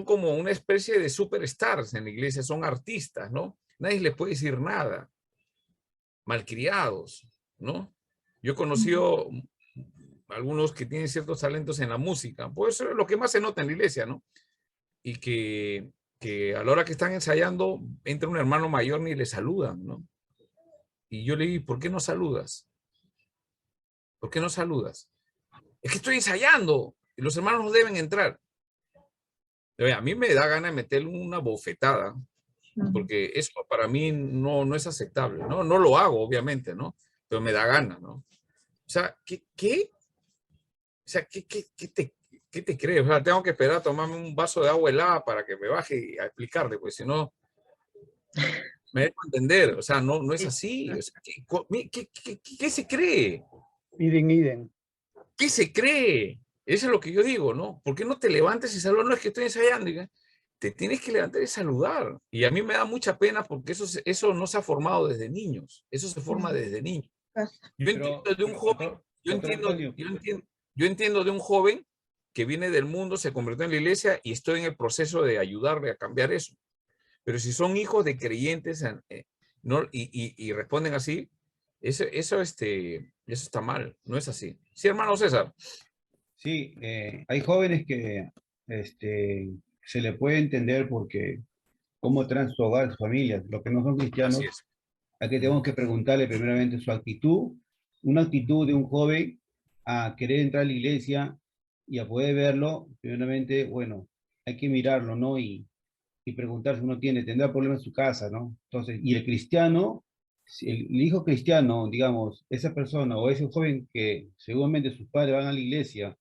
como una especie de superstars en la iglesia, son artistas, ¿no? Nadie les puede decir nada. Malcriados, ¿no? Yo he conocido algunos que tienen ciertos talentos en la música, pues eso es lo que más se nota en la iglesia, ¿no? Y que a la hora que están ensayando, entra un hermano mayor ni le saludan, ¿no? Y yo le digo, ¿por qué no saludas? ¿Por qué no saludas? Es que estoy ensayando y los hermanos no deben entrar. A mí me da ganas de meterle una bofetada, porque eso para mí no es aceptable, ¿no? No lo hago, obviamente, ¿no? Pero me da ganas, ¿no? O sea, ¿qué? O sea, ¿qué te crees? O sea, tengo que esperar a tomarme un vaso de agua helada para que me baje a explicarle, pues si no, me dejo entender. O sea, no es así. O sea, ¿qué se cree? Iden. ¿Qué se cree? Eso es lo que yo digo, ¿no? ¿Por qué no te levantes y saludas? No, es que estoy ensayando. Te tienes que levantar y saludar. Y a mí me da mucha pena porque eso no se ha formado desde niños. Eso se forma desde niños. Yo entiendo de un joven, yo entiendo de un joven que viene del mundo, se convirtió en la iglesia y estoy en el proceso de ayudarle a cambiar eso. Pero si son hijos de creyentes ¿no? y responden así, eso está mal, no es así. Sí, hermano César. Sí, hay jóvenes que se le puede entender porque cómo traen su hogar, su familia. Los que no son cristianos, a que tenemos que preguntarle primeramente su actitud, una actitud de un joven a querer entrar a la iglesia y a poder verlo, primeramente, bueno, hay que mirarlo, ¿no? Y preguntar si uno tendrá problemas en su casa, ¿no? Entonces, y el cristiano, si el hijo cristiano, digamos, esa persona o ese joven que seguramente sus padres van a la iglesia,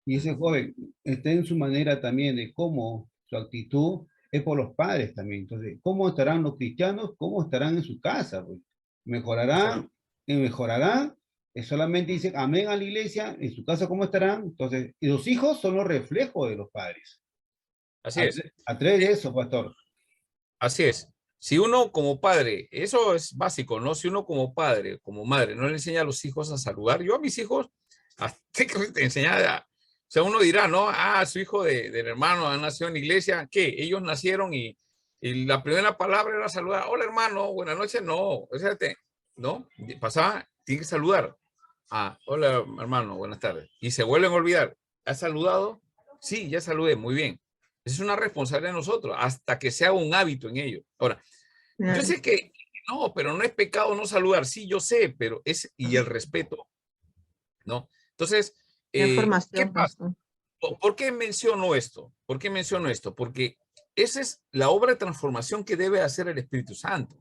y ese joven está en su manera también de cómo su actitud es por los padres también. Entonces, ¿cómo estarán los cristianos? ¿Cómo estarán en su casa? Pues, ¿mejorarán? ¿Mejorarán? Solamente dicen amén a la iglesia, en su casa ¿cómo estarán? Entonces, y los hijos son los reflejos de los padres. Así es. A través de eso, pastor. Así es. Si uno como padre, eso es básico, ¿no? Si uno como padre, como madre, no le enseña a los hijos a saludar, yo a mis hijos, hasta que te enseñaba, o sea, uno dirá, ¿no? Su hijo del hermano ha nacido en la iglesia, ¿qué? Ellos nacieron y la primera palabra era saludar, hola hermano, buenas noches, no, fíjate, ¿no? Pasaba, tiene que saludar. Hola hermano, buenas tardes. Y se vuelven a olvidar, ¿has saludado? Sí, ya saludé, muy bien. Es una responsabilidad de nosotros, hasta que sea un hábito en ello. Ahora, yo sé que no, pero no es pecado no saludar. Sí, yo sé, pero y el respeto, ¿no? Entonces, ¿qué pasa? ¿Por qué menciono esto? ¿Por qué menciono esto? Porque esa es la obra de transformación que debe hacer el Espíritu Santo.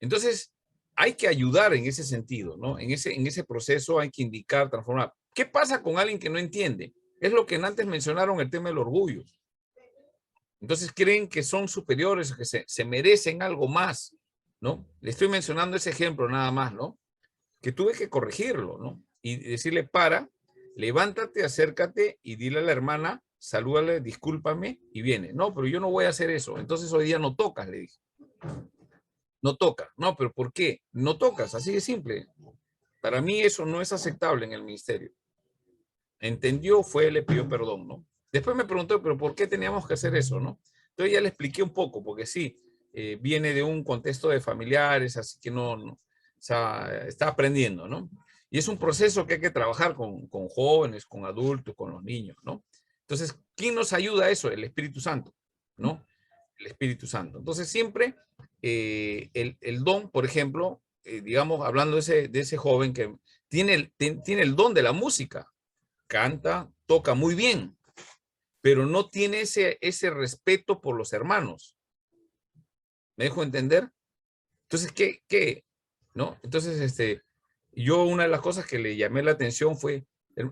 Entonces, hay que ayudar en ese sentido, ¿no? En ese proceso hay que indicar, transformar. ¿Qué pasa con alguien que no entiende? Es lo que antes mencionaron, el tema del orgullo. Entonces creen que son superiores, que se merecen algo más, ¿no? Le estoy mencionando ese ejemplo nada más, ¿no? Que tuve que corregirlo, ¿no? Y decirle, para, levántate, acércate y dile a la hermana, salúdale, discúlpame y viene. No, pero yo no voy a hacer eso. Entonces hoy día no tocas, le dije. No toca. No, pero ¿por qué? No tocas, así de simple. Para mí eso no es aceptable en el ministerio. Entendió, fue, le pidió perdón, ¿no? Después me preguntó, pero ¿por qué teníamos que hacer eso, no? Entonces ya le expliqué un poco, porque sí, viene de un contexto de familiares, así que no, o sea, está aprendiendo, ¿no? Y es un proceso que hay que trabajar con jóvenes, con adultos, con los niños, ¿no? Entonces, ¿quién nos ayuda a eso? El Espíritu Santo, ¿no? El Espíritu Santo. Entonces, siempre el don, por ejemplo, digamos, hablando de ese joven que tiene el don de la música, canta, toca muy bien, pero no tiene ese respeto por los hermanos. ¿Me dejo entender? Entonces, ¿qué? ¿No? Entonces, yo una de las cosas que le llamé la atención fue,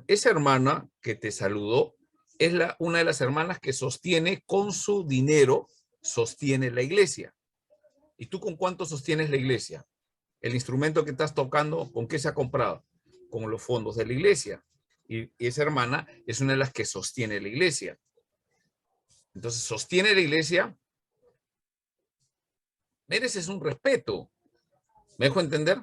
esa hermana que te saludó es una de las hermanas que sostiene con su dinero, sostiene la iglesia. ¿Y tú con cuánto sostienes la iglesia? El instrumento que estás tocando, ¿con qué se ha comprado? Con los fondos de la iglesia. Y esa hermana es una de las que sostiene la iglesia. Entonces, sostiene la iglesia, mereces un respeto. ¿Me dejo entender?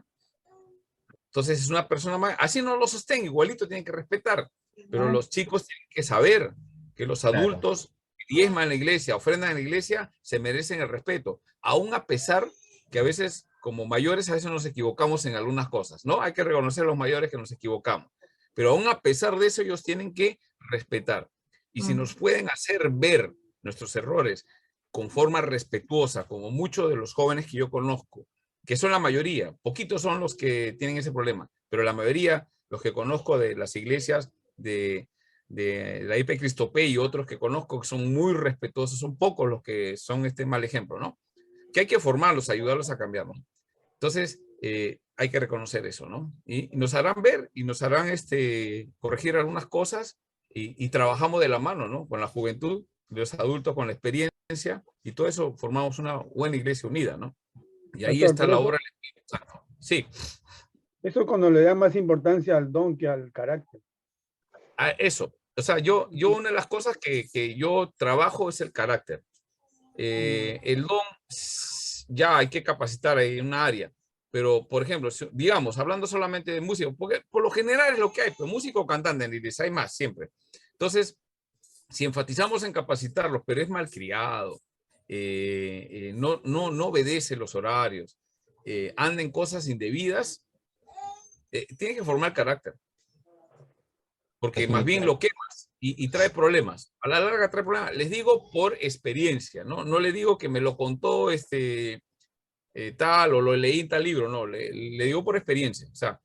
Entonces, es una persona más, así no lo sostén, igualito tienen que respetar. Pero los chicos tienen que saber que los adultos que diezman en la iglesia, ofrendan en la iglesia, se merecen el respeto. Aún a pesar que a veces, como mayores, a veces nos equivocamos en algunas cosas, ¿no? Hay que reconocer a los mayores que nos equivocamos. Pero aún a pesar de eso, ellos tienen que respetar. Y si nos pueden hacer ver nuestros errores con forma respetuosa, como muchos de los jóvenes que yo conozco, que son la mayoría, poquitos son los que tienen ese problema, pero la mayoría, los que conozco de las iglesias de la IP Cristopé y otros que conozco que son muy respetuosos, son pocos los que son este mal ejemplo, ¿no? Que hay que formarlos, ayudarlos a cambiarlo. Entonces, hay que reconocer eso, ¿no? Y nos harán ver y nos harán corregir algunas cosas y trabajamos de la mano, ¿no? Con la juventud, los adultos, con la experiencia y todo eso formamos una buena iglesia unida, ¿no? Y ahí está la obra del Espíritu Santo. Sí. Eso cuando le da más importancia al don que al carácter. Eso. O sea, yo una de las cosas que yo trabajo es el carácter. El don, ya hay que capacitar en una área. Pero, por ejemplo, digamos, hablando solamente de música, porque por lo general es lo que hay, pues músico o cantante en la iglesia, hay más siempre. Entonces, si enfatizamos en capacitarlos, pero es malcriado, no obedece los horarios, anda en cosas indebidas, tiene que formar carácter. Porque más bien lo quemas y trae problemas. A la larga trae problemas. Les digo por experiencia, ¿no? No le digo que me lo contó tal o lo leí en tal libro, no. Le digo por experiencia. O sea,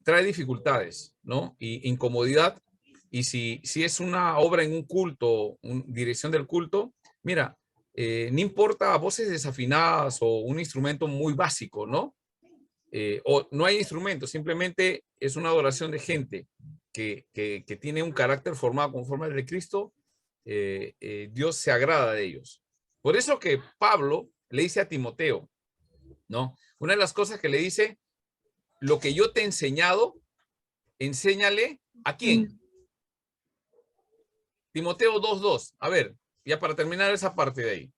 trae dificultades, ¿no? Y incomodidad. Y si es una obra en un culto, dirección del culto, mira, no importa voces desafinadas o un instrumento muy básico, ¿no? O no hay instrumento, simplemente es una adoración de gente que tiene un carácter formado conforme al de Cristo. Dios se agrada de ellos. Por eso que Pablo le dice a Timoteo, ¿no? Una de las cosas que le dice, lo que yo te he enseñado, enséñale ¿a quién? Timoteo 2:2. A ver, ya para terminar esa parte de ahí.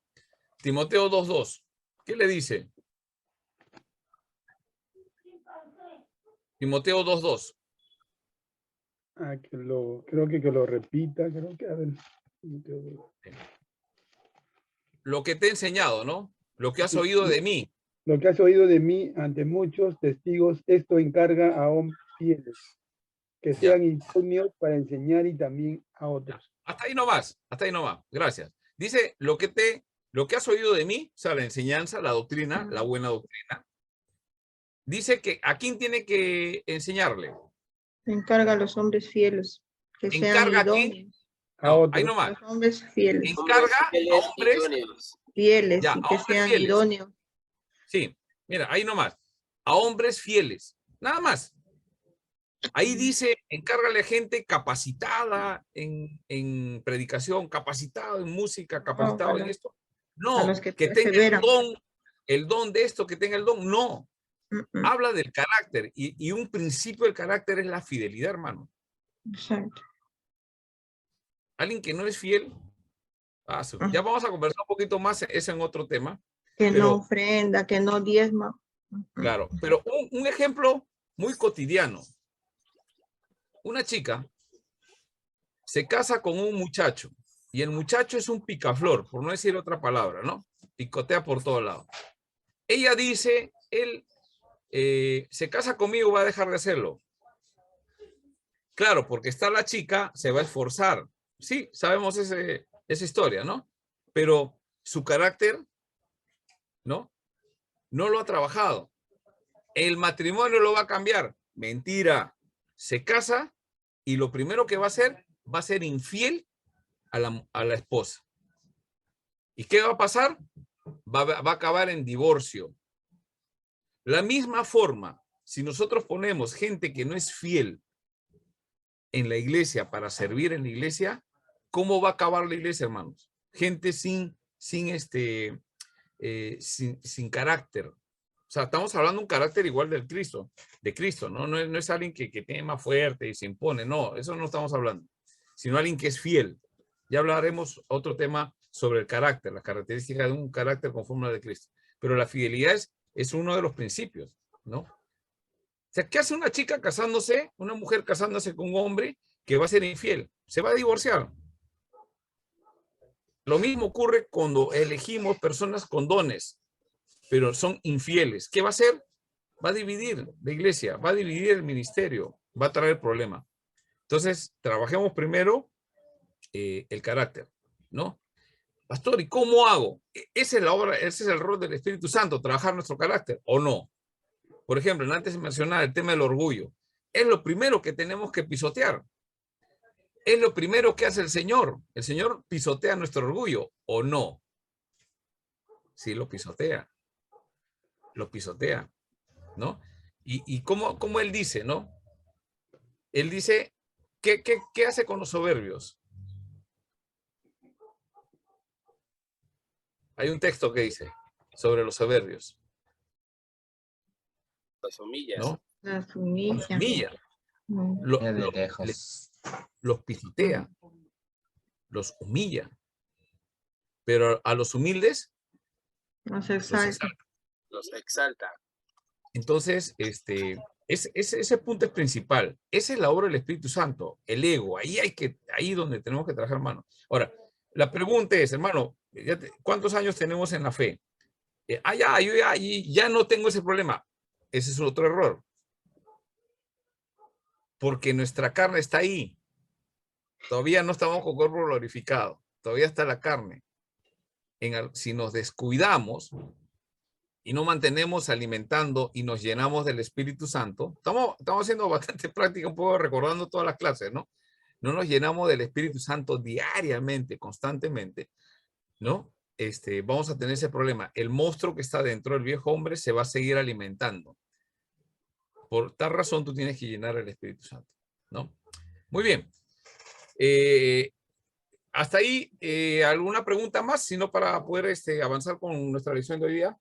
Timoteo 2:2. ¿Qué le dice? Timoteo 2:2. Creo que lo repita, creo que a ver. Lo que te he enseñado, ¿no? Lo que has oído de mí. Lo que has oído de mí ante muchos testigos, esto encarga a hombres fieles, que sean idóneos para enseñar y también a otros. Hasta ahí nomás, gracias. Dice, lo que has oído de mí, o sea, la enseñanza, la doctrina, la buena doctrina, dice que ¿a quién tiene que enseñarle? Encarga a los hombres fieles. que sean ¿Encarga a quién? idóneos. A No, otros. ahí nomás. Los hombres fieles. Encarga a fieles y hombres, idóneos. Fieles ya, y a que hombres sean fieles. idóneos. Sí, mira, ahí nomás. A hombres fieles. Nada más. Ahí dice, encárgale a gente capacitada en predicación, capacitado en música, capacitado en esto. A No, los que que tenga perseveran. el don de esto, que tenga el don. No, habla del carácter. Y un principio del carácter es la fidelidad, hermano. Exacto. Alguien que no es fiel, ya vamos a conversar un poquito más, eso en otro tema. Que Pero- no ofrenda, que no diezma. Claro, pero un ejemplo muy cotidiano. Una chica se casa con un muchacho y el muchacho es un picaflor, por no decir otra palabra, ¿no? Picotea por todos lados. Ella dice, él se casa conmigo, va a dejar de hacerlo. Claro, porque está la chica, se va a esforzar. Sí, sabemos esa historia, ¿no? Pero su carácter, ¿no? No lo ha trabajado. El matrimonio lo va a cambiar. Mentira. Se casa y lo primero que va a ser infiel a la esposa. ¿Y qué va a pasar? Va a acabar en divorcio. La misma forma, si nosotros ponemos gente que no es fiel en la iglesia para servir en la iglesia, ¿cómo va a acabar la iglesia, hermanos? Gente sin carácter. O sea, estamos hablando de un carácter igual de Cristo, ¿no? No es alguien que tiene más fuerte y se impone, no, eso no estamos hablando, sino alguien que es fiel. Ya hablaremos otro tema sobre el carácter, las características de un carácter conforme a la de Cristo. Pero la fidelidad es uno de los principios, ¿no? O sea, ¿qué hace una chica casándose, una mujer casándose con un hombre que va a ser infiel? Se va a divorciar. Lo mismo ocurre cuando elegimos personas con dones, pero son infieles. ¿Qué va a hacer? Va a dividir la iglesia, va a dividir el ministerio, va a traer problema. Entonces, trabajemos primero el carácter, ¿no? Pastor, ¿y cómo hago? Esa es la obra, ese es el rol del Espíritu Santo, trabajar nuestro carácter, ¿o no? Por ejemplo, antes de mencionar el tema del orgullo, es lo primero que tenemos que pisotear. Es lo primero que hace el Señor. El Señor pisotea nuestro orgullo, ¿o no? Sí, lo pisotea, ¿no? Y como Él dice, ¿no? Él dice, ¿qué hace con los soberbios? Hay un texto que dice sobre los soberbios. Las humillas. ¿No? Las humilla. Los humilla. Ya de lejos. Los pisotea. Los humilla. Pero a los humildes Los los exalta. exalta. Los exalta. Entonces, ese punto es principal. Esa es la obra del Espíritu Santo, el ego. Ahí donde tenemos que trabajar, hermano. Ahora, la pregunta es, hermano, ¿cuántos años tenemos en la fe? Yo ya no tengo ese problema. Ese es otro error. Porque nuestra carne está ahí. Todavía no estamos con cuerpo glorificado. Todavía está la carne. Si nos descuidamos y no mantenemos alimentando y nos llenamos del Espíritu Santo, estamos haciendo bastante práctica, un poco recordando todas las clases, ¿no? No nos llenamos del Espíritu Santo diariamente, constantemente, ¿no? Vamos a tener ese problema. El monstruo que está dentro del viejo hombre se va a seguir alimentando. Por tal razón, tú tienes que llenar el Espíritu Santo, ¿no? Muy bien. Hasta ahí, ¿alguna pregunta más? Sino para poder avanzar con nuestra lección de hoy día.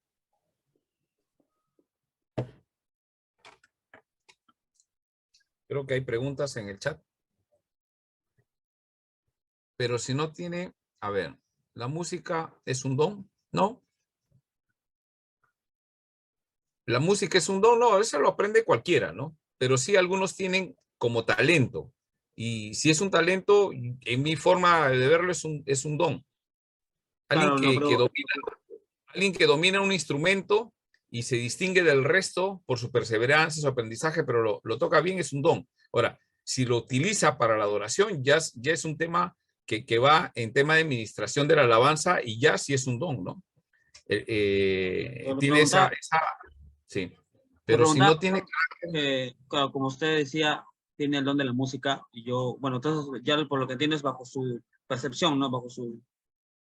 Creo que hay preguntas en el chat. Pero si no tiene, a ver, ¿la música es un don? ¿No? ¿La música es un don? No, eso lo aprende cualquiera, ¿no? Pero sí algunos tienen como talento. Y si es un talento, en mi forma de verlo, es un don. Alguien que domina un instrumento y se distingue del resto por su perseverancia, su aprendizaje, pero lo toca bien, es un don. Ahora, si lo utiliza para la adoración, ya es un tema que va en tema de administración de la alabanza y ya sí es un don, ¿no? Tiene esa sí. Pero si no tiene... Claro, como usted decía, tiene el don de la música y yo, bueno, entonces ya por lo que entiendo es bajo su percepción, ¿no? Bajo su,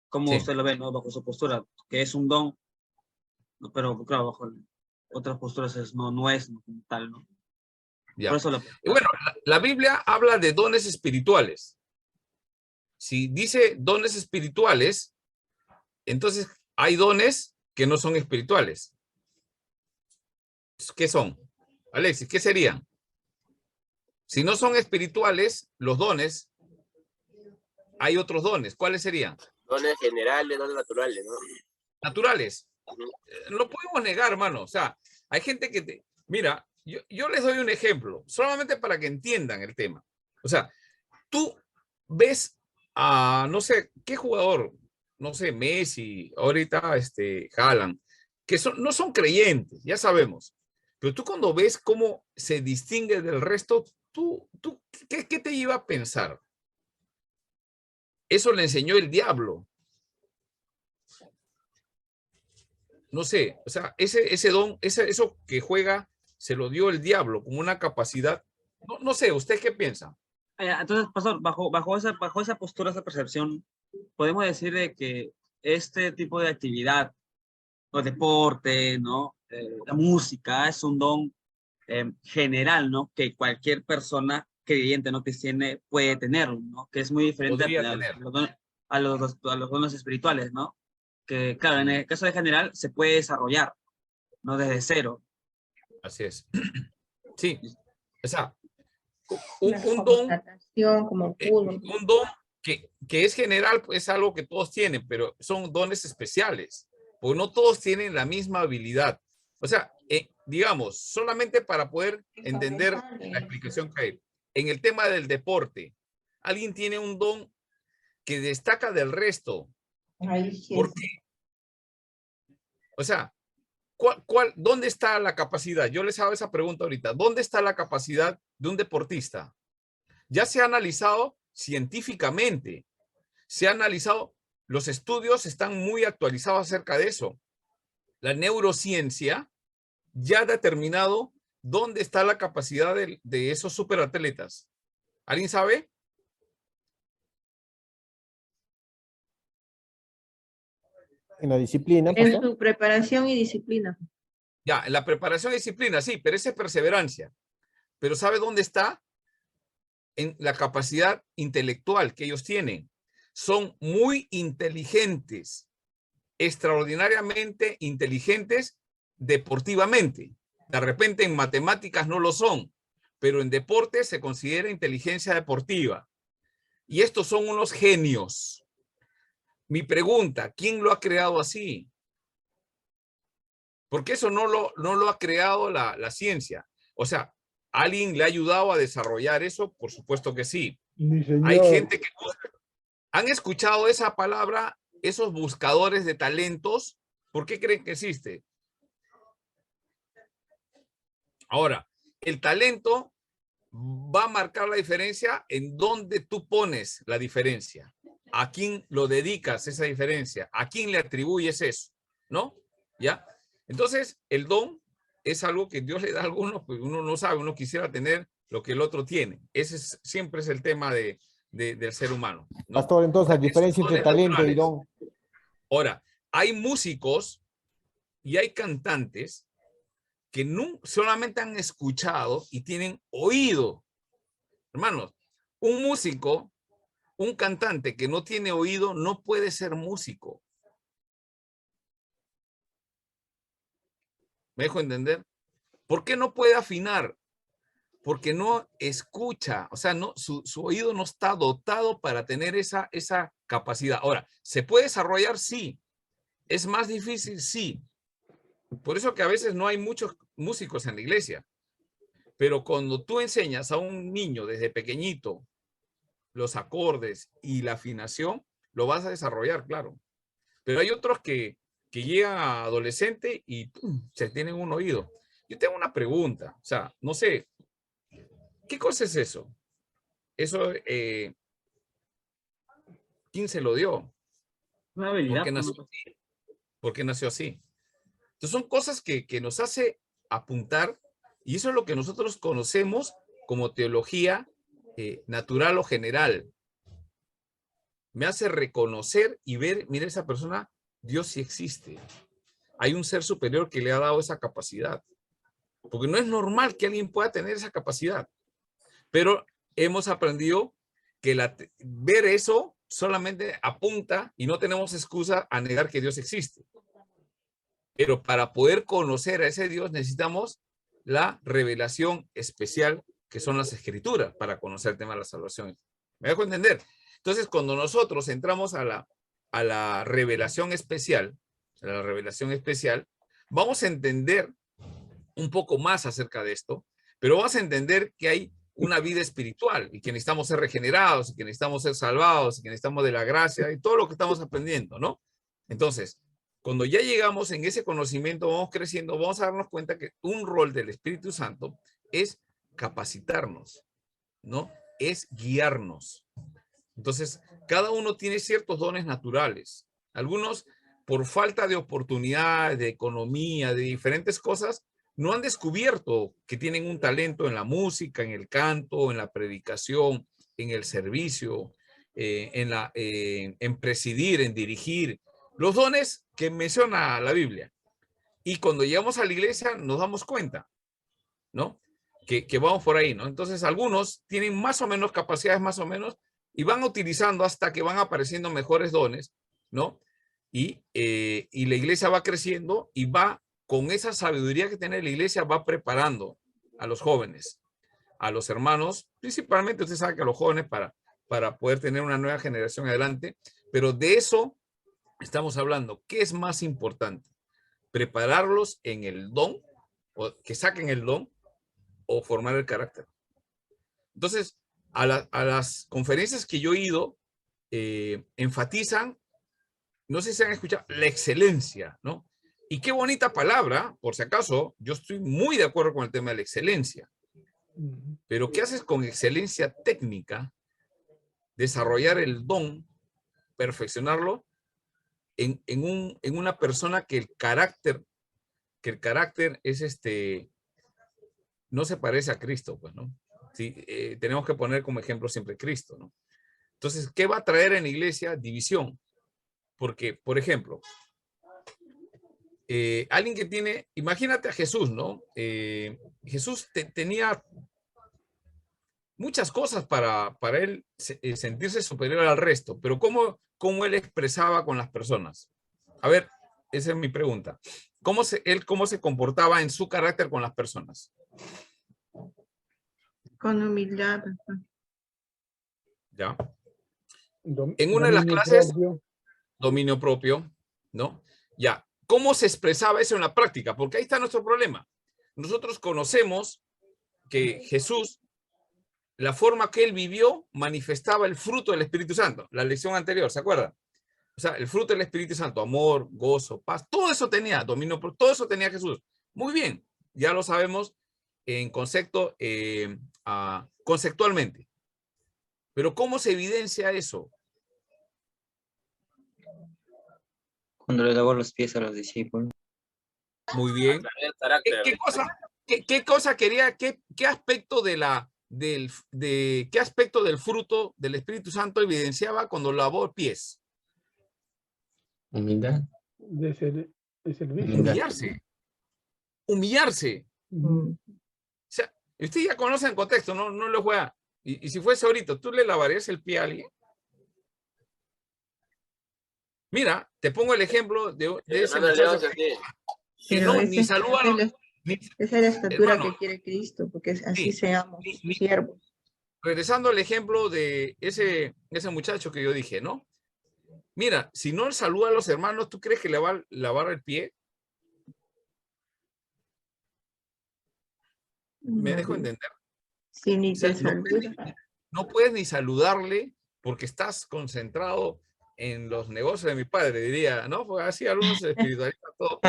cómo Sí. usted lo ve, ¿no? Bajo su postura, que es un don, ¿no? Pero claro, bajo otras posturas no es ¿no? Como tal, ¿no? Ya. Por eso Y bueno, la Biblia habla de dones espirituales. Si dice dones espirituales, entonces hay dones que no son espirituales. ¿Qué son? Alexis, ¿qué serían? Si no son espirituales, los dones, hay otros dones. ¿Cuáles serían? Dones generales, dones naturales, ¿no? Naturales. No podemos negar, hermano. O sea, hay gente que mira, yo les doy un ejemplo, solamente para que entiendan el tema. O sea, tú ves a, no sé, ¿qué jugador? No sé, Messi, ahorita Haaland, que no son creyentes, ya sabemos. Pero tú cuando ves cómo se distingue del resto, ¿qué te lleva a pensar? Eso le enseñó el diablo. No sé, o sea, ese don, eso que juega, se lo dio el diablo como una capacidad. No sé, ¿usted qué piensa? Entonces, pastor, bajo esa postura, esa percepción, podemos decir de que este tipo de actividad, o deporte, ¿no? La música es un don general, ¿no? Que cualquier persona creyente, ¿no? Cristiana puede tener, ¿no? Que es muy diferente Podría tener. a los dones espirituales, ¿no? Que, claro, en el caso de general se puede desarrollar, ¿no? Desde cero. Así es. Sí, o sea, Como un don, natación, como fútbol. un don que es general, pues es algo que todos tienen, pero son dones especiales, porque no todos tienen la misma habilidad. O sea, digamos, solamente para poder entender la explicación que hay. En el tema del deporte, alguien tiene un don que destaca del resto. ¿Por qué? O sea, ¿dónde está la capacidad? Yo les hago esa pregunta ahorita. ¿Dónde está la capacidad de un deportista? Ya se ha analizado científicamente, se ha analizado, los estudios están muy actualizados acerca de eso. La neurociencia ya ha determinado dónde está la capacidad de esos superatletas. ¿Alguien sabe? En la disciplina. En su preparación y disciplina. Ya, en la preparación y disciplina, sí, pero esa es perseverancia. Pero ¿sabe dónde está? En la capacidad intelectual que ellos tienen. Son muy inteligentes, extraordinariamente inteligentes deportivamente. De repente en matemáticas no lo son, pero en deporte se considera inteligencia deportiva. Y estos son unos genios. Mi pregunta, ¿quién lo ha creado así? Porque eso no lo ha creado la ciencia. O sea, ¿alguien le ha ayudado a desarrollar eso? Por supuesto que sí. Hay gente que... ¿Han escuchado esa palabra, esos buscadores de talentos? ¿Por qué creen que existe? Ahora, el talento va a marcar la diferencia en dónde tú pones la diferencia. ¿A quién lo dedicas esa diferencia? ¿A quién le atribuyes eso? ¿No? ¿Ya? Entonces, el don es algo que Dios le da a algunos, pues uno no sabe, uno quisiera tener lo que el otro tiene. Ese siempre es el tema del ser humano, ¿no? Pastor, entonces la diferencia entre talento y don. Ahora, hay músicos y hay cantantes que no solamente han escuchado y tienen oído. Hermanos, un músico, un cantante que no tiene oído no puede ser músico. ¿Me dejo entender? ¿Por qué no puede afinar? Porque no escucha, o sea, su oído no está dotado para tener esa capacidad. Ahora, ¿se puede desarrollar? Sí. ¿Es más difícil? Sí. Por eso que a veces no hay muchos músicos en la iglesia. Pero cuando tú enseñas a un niño desde pequeñito los acordes y la afinación, lo vas a desarrollar, claro. Pero hay otros que llegan a adolescente y ¡pum!, se tienen un oído. Yo tengo una pregunta, o sea, no sé, ¿qué cosa es eso? Eso, ¿quién se lo dio? Una habilidad. ¿Por qué nació así? Entonces son cosas que nos hace apuntar, y eso es lo que nosotros conocemos como teología natural o general. Me hace reconocer y ver, mira, esa persona, Dios sí existe. Hay un ser superior que le ha dado esa capacidad. Porque no es normal que alguien pueda tener esa capacidad. Pero hemos aprendido que ver eso solamente apunta y no tenemos excusa a negar que Dios existe. Pero para poder conocer a ese Dios necesitamos la revelación especial que son las escrituras para conocer el tema de la salvación. ¿Me dejo entender? Entonces, cuando nosotros entramos a la revelación especial, vamos a entender un poco más acerca de esto, pero vamos a entender que hay una vida espiritual y que necesitamos ser regenerados y que necesitamos ser salvados y que necesitamos de la gracia y todo lo que estamos aprendiendo, ¿no? Entonces, cuando ya llegamos en ese conocimiento, vamos creciendo, vamos a darnos cuenta que un rol del Espíritu Santo es capacitarnos, ¿no? Es guiarnos. Entonces, cada uno tiene ciertos dones naturales. Algunos, por falta de oportunidades, de economía, de diferentes cosas, no han descubierto que tienen un talento en la música, en el canto, en la predicación, en el servicio, en presidir, en dirigir. Los dones que menciona la Biblia. Y cuando llegamos a la iglesia nos damos cuenta, ¿no? Que vamos por ahí, ¿no? Entonces algunos tienen más o menos capacidades, más o menos, y van utilizando hasta que van apareciendo mejores dones, ¿no? Y la iglesia va creciendo y va, con esa sabiduría que tiene la iglesia, va preparando a los jóvenes, a los hermanos, principalmente usted sabe que a los jóvenes para poder tener una nueva generación adelante, pero de eso estamos hablando. ¿Qué es más importante? ¿Prepararlos en el don, o que saquen el don, o formar el carácter? Entonces, a las conferencias que yo he ido, enfatizan, no sé si han escuchado, la excelencia, ¿no? Y qué bonita palabra, por si acaso, yo estoy muy de acuerdo con el tema de la excelencia. Pero ¿qué haces con excelencia técnica? Desarrollar el don, perfeccionarlo en una persona que el carácter es no se parece a Cristo, pues, ¿no? Sí, tenemos que poner como ejemplo siempre Cristo, ¿no? Entonces, ¿qué va a traer en la iglesia? División. Porque, por ejemplo, alguien que tiene, imagínate a Jesús, ¿no? Jesús tenía muchas cosas para él sentirse superior al resto, pero ¿cómo él expresaba con las personas? A ver, esa es mi pregunta. ¿Cómo se comportaba en su carácter con las personas? Con humildad. ¿Ya? En una de las clases, dominio propio, ¿no? Ya. ¿Cómo se expresaba eso en la práctica? Porque ahí está nuestro problema. Nosotros conocemos que Jesús, la forma que él vivió, manifestaba el fruto del Espíritu Santo. La lección anterior, ¿se acuerdan? O sea, el fruto del Espíritu Santo, amor, gozo, paz, todo eso tenía, dominio, todo eso tenía Jesús. Muy bien, ya lo sabemos en concepto, conceptualmente. Pero ¿cómo se evidencia eso? Cuando le lavó los pies a los discípulos. Muy bien. ¿Qué cosa quería, qué aspecto qué aspecto del fruto del Espíritu Santo evidenciaba cuando lavó pies? Humildad. De servicio. Humillarse. O sea, usted ya conoce el contexto, no lo juega. Y si fuese ahorita, ¿tú le lavarías el pie a alguien? Mira, te pongo el ejemplo de ese muchacho que no, ni saluda. Esa es la estatura que quiere Cristo, porque así seamos siervos. Regresando al ejemplo de ese muchacho que yo dije, ¿no? Mira, si no saluda a los hermanos, ¿tú crees que le va a lavar el pie? ¿Me dejo entender? Sí, ni o sea, te no puedes ni saludarle porque estás concentrado en los negocios de mi padre, diría, ¿no? Porque así algunos se espiritualizan todo.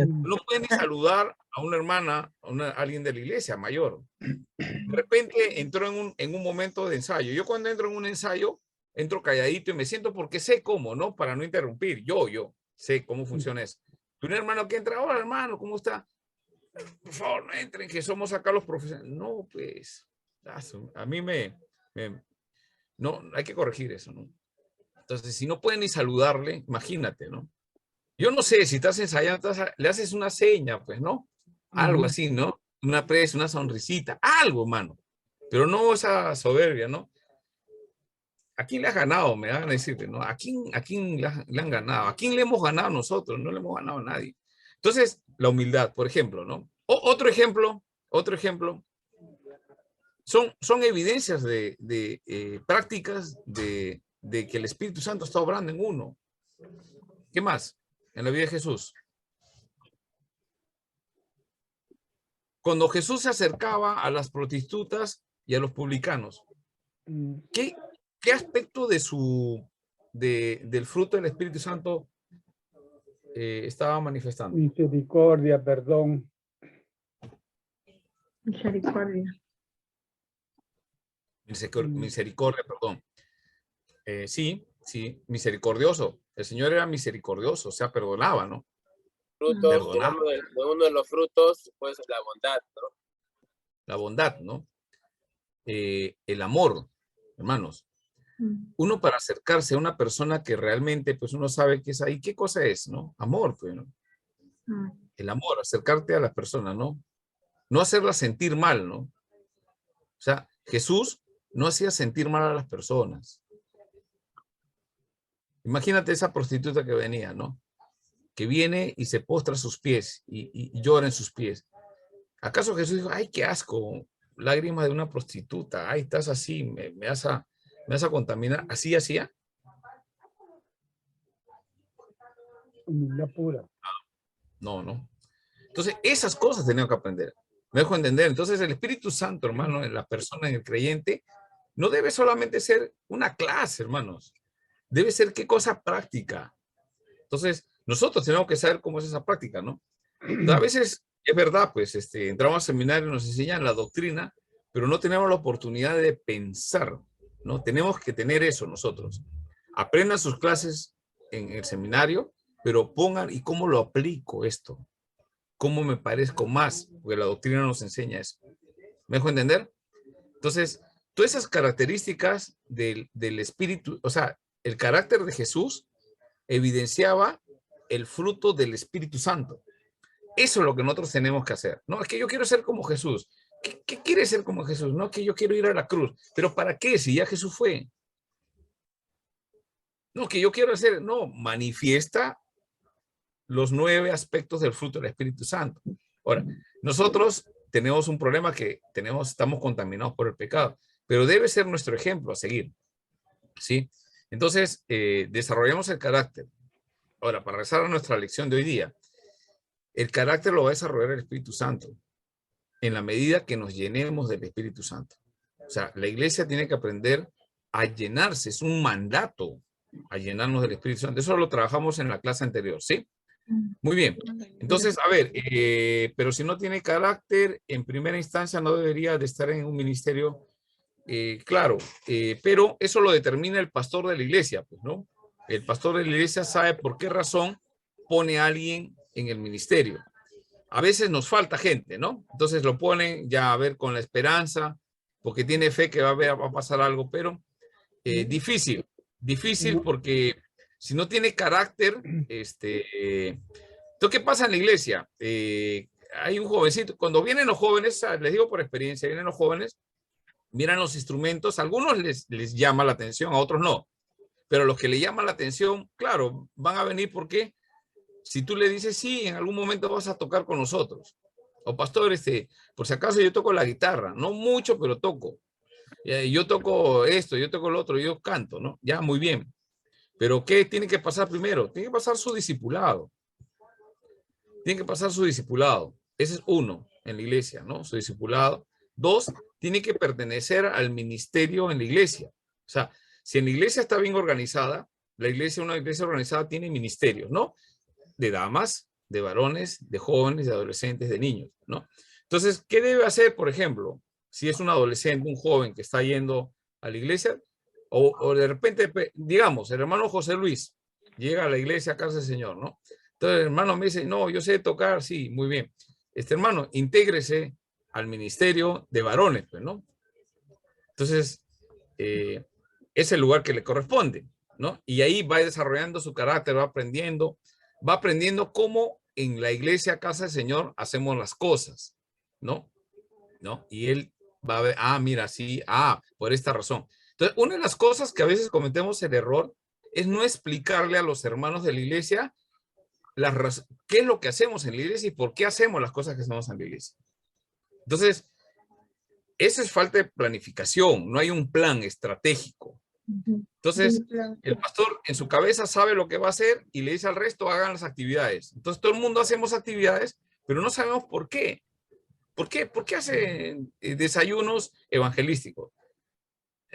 No puedes ni saludar a una hermana, a alguien de la iglesia mayor. De repente entró en un momento de ensayo. Yo cuando entro en un ensayo, entro calladito y me siento porque sé cómo, ¿no? Para no interrumpir. Yo sé cómo funciona eso. Un hermano que entra, hola hermano, ¿cómo está? Por favor, no entren, que somos acá los profesionales. No, pues, A mí no, hay que corregir eso, ¿no? Entonces, si no pueden ni saludarle, imagínate, ¿no? Yo no sé, si estás ensayando, le haces una seña, pues, ¿no? Algo así, ¿no? Una presa, una sonrisita, algo, mano. Pero no esa soberbia, ¿no? ¿A quién le has ganado? Me van a decirte, ¿no? ¿A quién le han ganado? ¿A quién le hemos ganado nosotros? No le hemos ganado a nadie. Entonces, la humildad, por ejemplo, ¿no? Otro ejemplo, son evidencias de prácticas de que el Espíritu Santo está obrando en uno. ¿Qué más? En la vida de Jesús. Cuando Jesús se acercaba a las prostitutas y a los publicanos, ¿qué aspecto del fruto del Espíritu Santo estaba manifestando? Misericordia, perdón. Misericordia. Misericordia, perdón. Sí, misericordioso. El Señor era misericordioso, o sea, perdonaba, ¿no? Perdonaba. Uno de los frutos, pues, la bondad, ¿no? La bondad, ¿no? El amor, hermanos. Uno para acercarse a una persona que realmente, pues uno sabe que es ahí, ¿qué cosa es, no? Amor, pues, ¿no? El amor, acercarte a las personas, ¿no? No hacerla sentir mal, ¿no? O sea, Jesús no hacía sentir mal a las personas. Imagínate esa prostituta que venía, ¿no? Que viene y se postra a sus pies y llora en sus pies. ¿Acaso Jesús dijo, ay, qué asco, lágrimas de una prostituta, ay, estás así, me vas a contaminar? ¿Así hacía? Humildad pura. No. Entonces, esas cosas tenemos que aprender. Me dejo entender. Entonces, el Espíritu Santo, hermano, en la persona, en el creyente, no debe solamente ser una clase, hermanos. Debe ser qué cosa práctica. Entonces, nosotros tenemos que saber cómo es esa práctica, ¿no? Entonces, a veces, es verdad, pues, entramos al seminario y nos enseñan la doctrina, pero no tenemos la oportunidad de pensar, ¿no? Tenemos que tener eso nosotros. Aprendan sus clases en el seminario, pero pongan, ¿y cómo lo aplico esto? ¿Cómo me parezco más? Porque la doctrina nos enseña eso. ¿Me dejo entender? Entonces, todas esas características del Espíritu, o sea, el carácter de Jesús evidenciaba el fruto del Espíritu Santo. Eso es lo que nosotros tenemos que hacer. No, es que yo quiero ser como Jesús. ¿Qué quiere ser como Jesús? No, que yo quiero ir a la cruz. ¿Pero para qué? Si ya Jesús fue. No, que yo quiero hacer, no, manifiesta los 9 aspectos del fruto del Espíritu Santo. Ahora, nosotros tenemos un problema que estamos contaminados por el pecado, pero debe ser nuestro ejemplo a seguir. ¿Sí? Entonces, desarrollamos el carácter. Ahora, para regresar a nuestra lección de hoy día, el carácter lo va a desarrollar el Espíritu Santo en la medida que nos llenemos del Espíritu Santo. O sea, la iglesia tiene que aprender a llenarse, es un mandato a llenarnos del Espíritu Santo. Eso lo trabajamos en la clase anterior, ¿sí? Muy bien. Entonces, a ver, pero si no tiene carácter, en primera instancia no debería de estar en un ministerio, claro, pero eso lo determina el pastor de la iglesia, pues, ¿no? El pastor de la iglesia sabe por qué razón pone a alguien en el ministerio. A veces nos falta gente, ¿no? Entonces lo ponen ya a ver con la esperanza, porque tiene fe que va a pasar algo, pero difícil porque si no tiene carácter, ¿qué pasa en la iglesia? Hay un jovencito, cuando vienen los jóvenes, les digo por experiencia, vienen los jóvenes, miran los instrumentos, a algunos les llama la atención, a otros no, pero los que le llaman la atención, claro, van a venir porque si tú le dices, sí, en algún momento vas a tocar con nosotros. O pastor, por si acaso yo toco la guitarra, no mucho, pero toco. Yo toco esto, yo toco lo otro, yo canto, ¿no? Ya, muy bien. Pero ¿qué tiene que pasar primero? Tiene que pasar su discipulado. Tiene que pasar su discipulado. Ese es uno en la iglesia, ¿no? Su discipulado. 2, tiene que pertenecer al ministerio en la iglesia. O sea, si en la iglesia está bien organizada, una iglesia organizada tiene ministerios, ¿no? De damas, de varones, de jóvenes, de adolescentes, de niños, ¿no? Entonces, ¿qué debe hacer, por ejemplo, si es un adolescente, un joven que está yendo a la iglesia? O de repente, digamos, el hermano José Luis llega a la iglesia a casa del Señor, ¿no? Entonces el hermano me dice, no, yo sé tocar, sí, muy bien. Hermano, intégrese al ministerio de varones, pues, ¿no? Entonces, es el lugar que le corresponde, ¿no? Y ahí va desarrollando su carácter, va aprendiendo cómo en la iglesia, casa del Señor, hacemos las cosas, ¿no? Y él va a ver, mira, sí, por esta razón. Entonces, una de las cosas que a veces cometemos el error es no explicarle a los hermanos de la iglesia qué es lo que hacemos en la iglesia y por qué hacemos las cosas que hacemos en la iglesia. Entonces, eso es falta de planificación, no hay un plan estratégico. Entonces, el pastor en su cabeza sabe lo que va a hacer y le dice al resto, hagan las actividades. Entonces, todo el mundo hacemos actividades, pero no sabemos por qué. ¿Por qué? ¿Por qué hacen desayunos evangelísticos?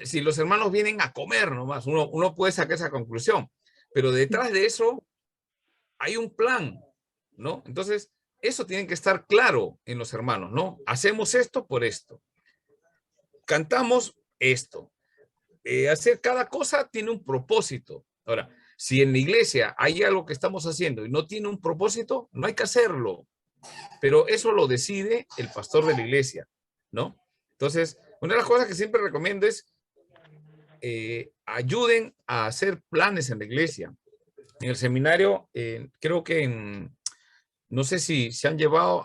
Si los hermanos vienen a comer nomás, uno puede sacar esa conclusión, pero detrás de eso hay un plan, ¿no? Entonces, eso tiene que estar claro en los hermanos, ¿no? Hacemos esto por esto. Cantamos esto. Hacer cada cosa tiene un propósito. Ahora, si en la iglesia hay algo que estamos haciendo y no tiene un propósito, no hay que hacerlo. Pero eso lo decide el pastor de la iglesia, ¿no? Entonces, una de las cosas que siempre recomiendo es ayuden a hacer planes en la iglesia. En el seminario, creo que no sé si se han llevado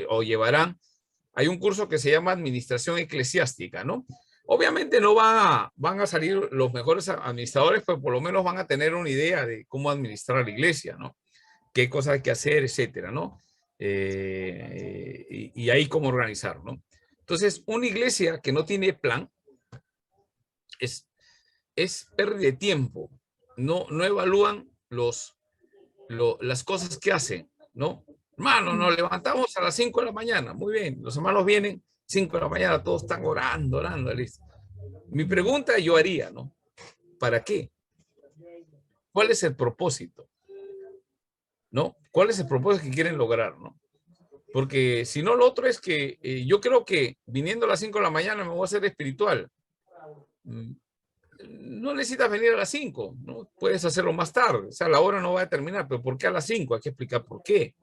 o llevarán, hay un curso que se llama Administración Eclesiástica, ¿no? Obviamente no van a salir los mejores administradores, pero por lo menos van a tener una idea de cómo administrar la iglesia, ¿no? Qué cosas hay que hacer, etcétera, ¿no? Y ahí cómo organizar, ¿no? Entonces, una iglesia que no tiene plan es pérdida de tiempo. No evalúan las cosas que hacen, ¿no? Hermano, nos levantamos a las 5 de la mañana. Muy bien, los hermanos vienen 5 de la mañana, todos están orando, listo. Mi pregunta yo haría, ¿no? ¿Para qué? ¿Cuál es el propósito? ¿No? ¿Cuál es el propósito que quieren lograr, no? Porque si no, lo otro es que yo creo que viniendo a las 5 de la mañana me voy a hacer espiritual. No necesitas venir a las 5, ¿no? Puedes hacerlo más tarde. O sea, la hora no va a terminar, pero ¿por qué a las 5? Hay que explicar por qué,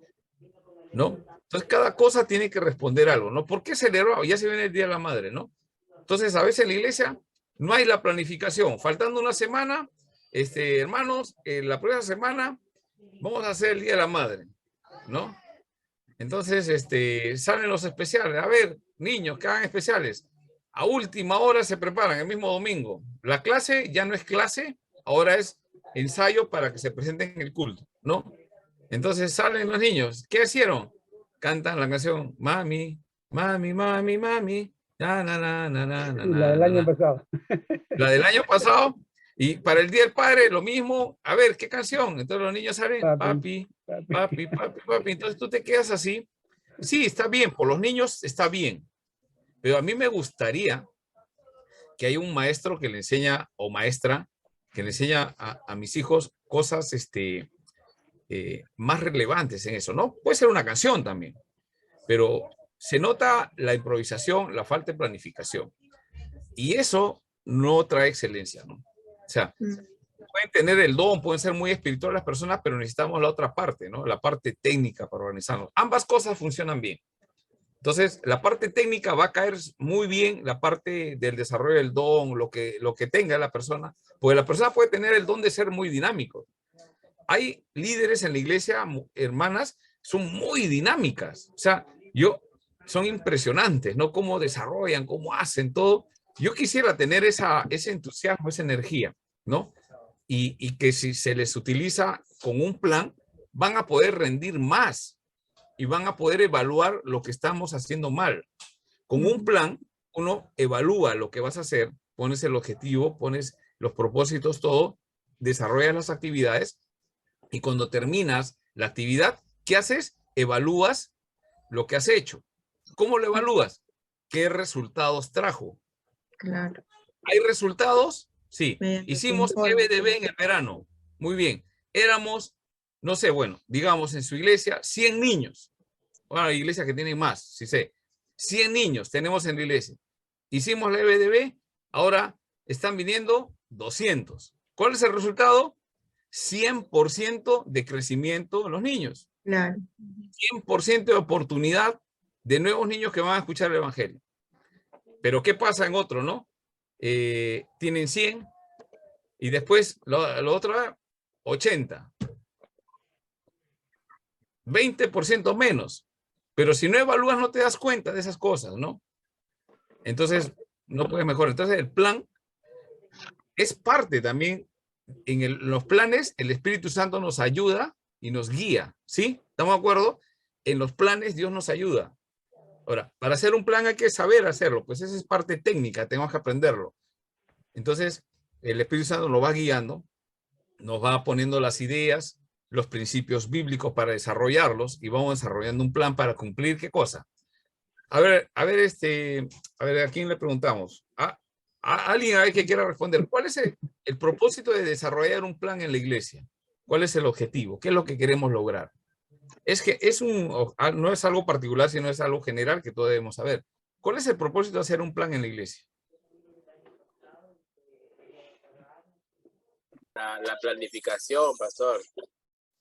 ¿no? Entonces, cada cosa tiene que responder algo, ¿no? ¿Por qué celebrado? Ya se viene el Día de la Madre, ¿no? Entonces, a veces en la iglesia no hay la planificación. Faltando una semana, hermanos, la próxima semana vamos a hacer el Día de la Madre, ¿no? Entonces, salen los especiales. A ver, niños que hagan especiales. A última hora se preparan, el mismo domingo. La clase ya no es clase, ahora es ensayo para que se presenten en el culto, ¿no? Entonces salen los niños. ¿Qué hicieron? Cantan la canción Mami, mami, mami, mami. Na, na, na, na, na, na, la del año pasado. La del año pasado. Y para el Día del Padre, lo mismo. A ver, ¿qué canción? Entonces los niños salen, papi, papi, papi, papi. Entonces tú te quedas así. Sí, está bien, por los niños está bien. Pero a mí me gustaría que haya un maestro que le enseña, o maestra, que le enseña a mis hijos cosas más relevantes en eso, ¿no? Puede ser una canción también, pero se nota la improvisación, la falta de planificación. Y eso no trae excelencia, ¿no? O sea, pueden tener el don, pueden ser muy espirituales las personas, pero necesitamos la otra parte, ¿no? La parte técnica para organizarnos. Ambas cosas funcionan bien. Entonces, la parte técnica va a caer muy bien, la parte del desarrollo del don, lo que tenga la persona, porque la persona puede tener el don de ser muy dinámico. Hay líderes en la iglesia, hermanas, son muy dinámicas, o sea, son impresionantes, ¿no? Cómo desarrollan, cómo hacen todo. Yo quisiera tener ese entusiasmo, esa energía, ¿no? Y que si se les utiliza con un plan, van a poder rendir más y van a poder evaluar lo que estamos haciendo mal. Con un plan, uno evalúa lo que vas a hacer, pones el objetivo, pones los propósitos, todo, desarrollas las actividades y cuando terminas la actividad, ¿qué haces? Evalúas lo que has hecho. ¿Cómo lo evalúas? ¿Qué resultados trajo? Claro. ¿Hay resultados? Sí. Hicimos EBDB en el verano. Muy bien. Éramos, no sé, bueno, digamos en su iglesia, 100 niños. Bueno, hay iglesias que tienen más, sí sé. 100 niños tenemos en la iglesia. Hicimos la EBDB, ahora están viniendo 200. ¿Cuál es el resultado? 100% de crecimiento en los niños. Claro. 100% de oportunidad de nuevos niños que van a escuchar el evangelio. Pero ¿qué pasa en otro, no? Tienen 100 y después lo otro 80. 20% menos. Pero si no evalúas, no te das cuenta de esas cosas, ¿no? Entonces, no puedes mejorar. Entonces, el plan es parte también. Los planes, el Espíritu Santo nos ayuda y nos guía, ¿sí? ¿Estamos de acuerdo? En los planes Dios nos ayuda. Ahora, para hacer un plan hay que saber hacerlo, pues esa es parte técnica, tenemos que aprenderlo. Entonces, el Espíritu Santo nos va guiando, nos va poniendo las ideas, los principios bíblicos para desarrollarlos y vamos desarrollando un plan para cumplir ¿qué cosa? A ver, ¿a quién le preguntamos? ¿A alguien a ver que quiera responder? ¿Cuál es el propósito de desarrollar un plan en la iglesia? ¿Cuál es el objetivo? ¿Qué es lo que queremos lograr? Es que no es algo particular, sino es algo general que todos debemos saber. ¿Cuál es el propósito de hacer un plan en la iglesia? La planificación, pastor.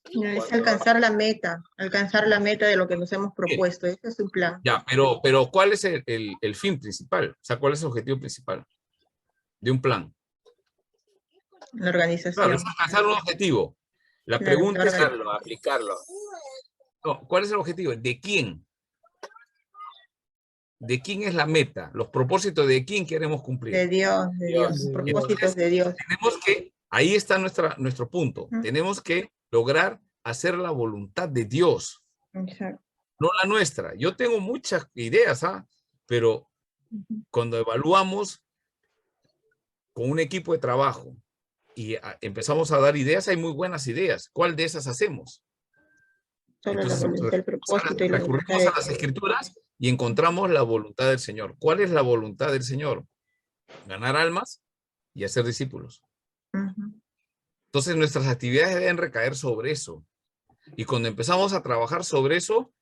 Es alcanzar la meta de lo que nos hemos propuesto. Ese es un plan. Ya, pero ¿cuál es el fin principal? O sea, ¿cuál es el objetivo principal de un plan? La organización. Claro, es alcanzar un objetivo. La pregunta es aplicarlo. No, ¿cuál es el objetivo? ¿De quién? ¿De quién es la meta? Los propósitos de quién queremos cumplir. De Dios. Los propósitos de Dios. Tenemos que, ahí está nuestro punto. Tenemos que lograr hacer la voluntad de Dios. Exacto. No la nuestra. Yo tengo muchas ideas, pero cuando evaluamos con un equipo de trabajo y empezamos a dar ideas, hay muy buenas ideas. ¿Cuál de esas hacemos? Entonces, recurrimos a las escrituras y encontramos la voluntad del Señor. ¿Cuál es la voluntad del Señor? Ganar almas y hacer discípulos. Entonces nuestras actividades deben recaer sobre eso. Y cuando empezamos a trabajar sobre eso,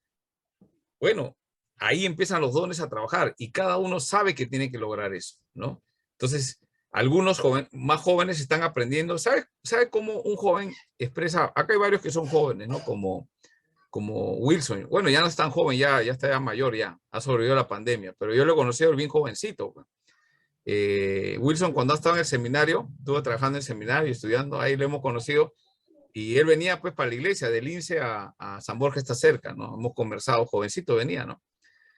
bueno, ahí empiezan los dones a trabajar y cada uno sabe que tiene que lograr eso, ¿no? Entonces, algunos más jóvenes están aprendiendo. ¿Sabe cómo un joven expresa? Acá hay varios que son jóvenes, ¿no? Como Wilson. Bueno, ya no es tan joven, ya está ya mayor, ya ha sobrevivido la pandemia, pero yo lo he conocido bien jovencito. Wilson, cuando estaba en el seminario, estuvo trabajando en el seminario y estudiando, ahí lo hemos conocido, y él venía pues para la iglesia, del Lince a San Borja está cerca, ¿no? Hemos conversado, jovencito venía, ¿no?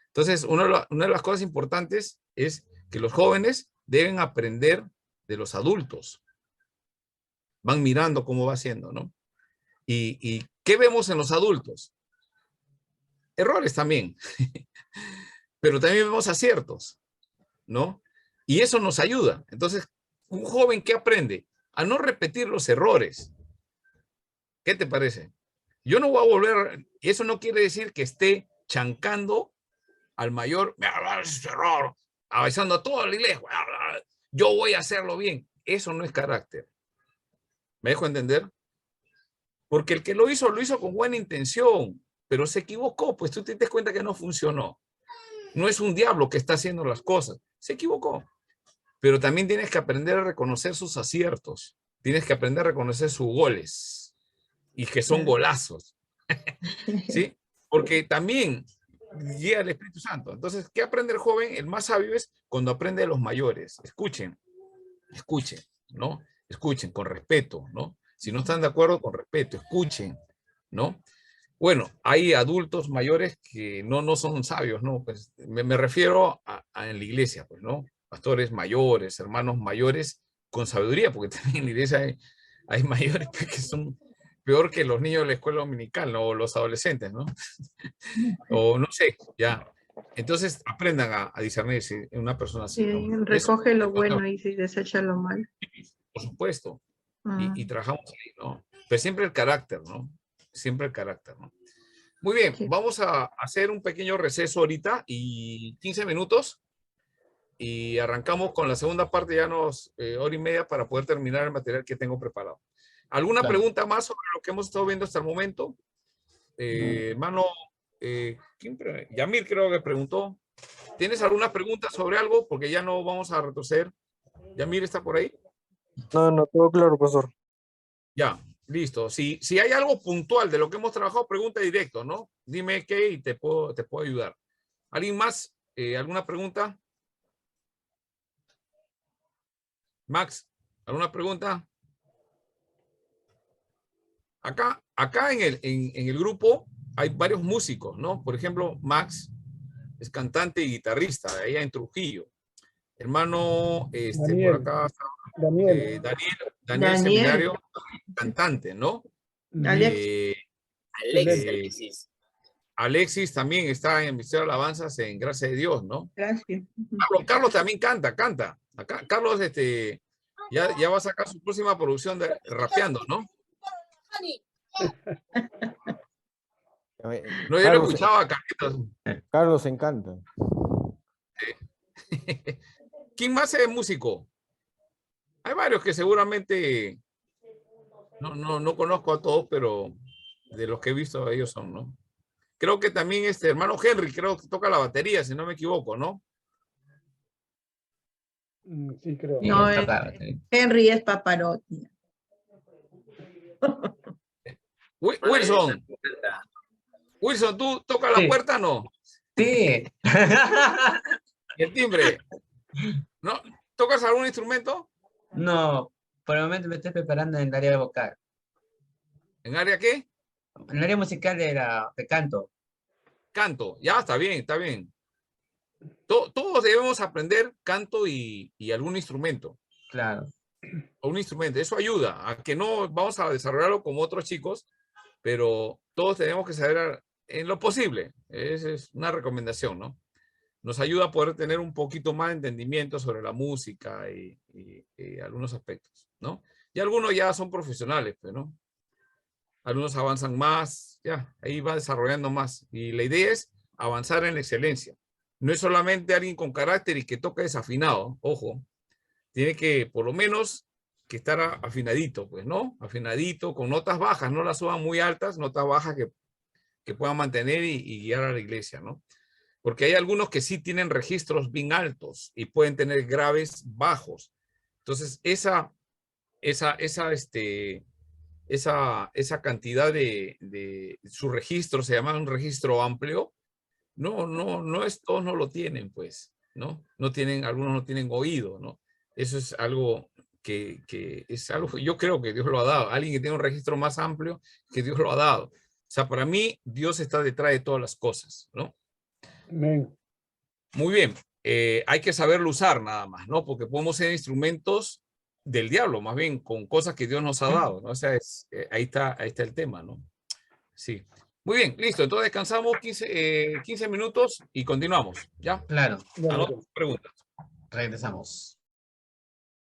Entonces, una de las cosas importantes es que los jóvenes deben aprender de los adultos. Van mirando cómo va haciendo, ¿no? ¿Y qué vemos en los adultos? Errores también, pero también vemos aciertos, ¿no? Y eso nos ayuda. Entonces, un joven que aprende a no repetir los errores. ¿Qué te parece? Yo no voy a volver, y eso no quiere decir que esté chancando al mayor, es error, avisando a toda la iglesia, yo voy a hacerlo bien. Eso no es carácter. ¿Me dejo entender? Porque el que lo hizo con buena intención, pero se equivocó, pues tú te das cuenta que no funcionó. No es un diablo que está haciendo las cosas, se equivocó. Pero también tienes que aprender a reconocer sus aciertos, tienes que aprender a reconocer sus goles, y que son golazos, ¿sí? Porque también guía el Espíritu Santo. Entonces, ¿qué aprende el joven? El más sabio es cuando aprende de los mayores. Escuchen, ¿no? Escuchen con respeto, ¿no? Si no están de acuerdo, con respeto, escuchen, ¿no? Bueno, hay adultos mayores que no son sabios, ¿no? Pues me refiero en la iglesia, pues, ¿no? Pastores mayores, hermanos mayores con sabiduría, porque también en la iglesia hay mayores pues, que son peor que los niños de la escuela dominical, ¿no? O los adolescentes, ¿no? O no sé, ya. Entonces aprendan a discernir si una persona así. Sí, ¿no? recoge eso, lo bueno y desecha lo malo. Por supuesto. Y trabajamos ahí, ¿no? Pero siempre el carácter, ¿no? Siempre el carácter, ¿no? Muy bien, vamos a hacer un pequeño receso ahorita y 15 minutos y arrancamos con la segunda parte, ya hora y media para poder terminar el material que tengo preparado. ¿Alguna pregunta más sobre lo que hemos estado viendo hasta el momento? Hermano, Yamir creo que preguntó. ¿Tienes alguna pregunta sobre algo? Porque ya no vamos a retroceder. ¿Yamir está por ahí? No, todo claro, pastor. Ya, listo. Si hay algo puntual de lo que hemos trabajado, pregunta directo, ¿no? Dime qué y te puedo ayudar. ¿Alguien más? ¿Alguna pregunta? Max, ¿alguna pregunta? Acá en el grupo hay varios músicos, ¿no? Por ejemplo, Max es cantante y guitarrista, allá en Trujillo. Hermano, Daniel. por acá, Daniel. Daniel Seminario, cantante, ¿no? Alexis. Alexis también está en el Ministerio de Alabanzas en Gracia de Dios, ¿no? Gracias. Carlos también canta. Acá, Carlos ya va a sacar su próxima producción de rapeando, ¿no? No, yo lo escuchaba a Carlitos. Carlos encanta. ¿Quién más es músico? Hay varios que seguramente no conozco a todos, pero de los que he visto ellos son, ¿no? Creo que también hermano Henry, creo que toca la batería, si no me equivoco, ¿no? Sí, creo. No, Henry es Paparotti. Wilson, ¿tú tocas la puerta o no? Sí. ¿Y el timbre? ¿No? ¿Tocas algún instrumento? No, por el momento me estoy preparando en el área vocal. ¿En área qué? En el área musical de canto. Canto, ya está bien, está bien. Todos debemos aprender canto y algún instrumento. Claro. O un instrumento, eso ayuda a que no vamos a desarrollarlo como otros chicos, pero todos tenemos que saber en lo posible. Esa es una recomendación, ¿no? Nos ayuda a poder tener un poquito más de entendimiento sobre la música y algunos aspectos, ¿no? Y algunos ya son profesionales, pues, ¿no? Algunos avanzan más, ya, ahí va desarrollando más. Y la idea es avanzar en la excelencia. No es solamente alguien con carácter y que toca desafinado, ojo. Tiene que, por lo menos, que estar afinadito, pues, ¿no? Afinadito, con notas bajas, no las suban muy altas, notas bajas que puedan mantener y guiar a la iglesia, ¿no? Porque hay algunos que sí tienen registros bien altos y pueden tener graves bajos. Entonces, esa cantidad de su registro, se llama un registro amplio, todos no lo tienen, pues, ¿no? Algunos no tienen oído, ¿no? Eso es algo que es algo, yo creo que Dios lo ha dado. Alguien que tiene un registro más amplio, que Dios lo ha dado. O sea, para mí, Dios está detrás de todas las cosas, ¿no? Amén. Muy bien. Hay que saberlo usar nada más, ¿no? Porque podemos ser instrumentos del diablo, más bien, con cosas que Dios nos ha dado, ¿no? O sea, ahí está el tema, ¿no? Sí. Muy bien, listo. Entonces descansamos 15 minutos y continuamos, ¿ya? Claro. Anota preguntas. Regresamos.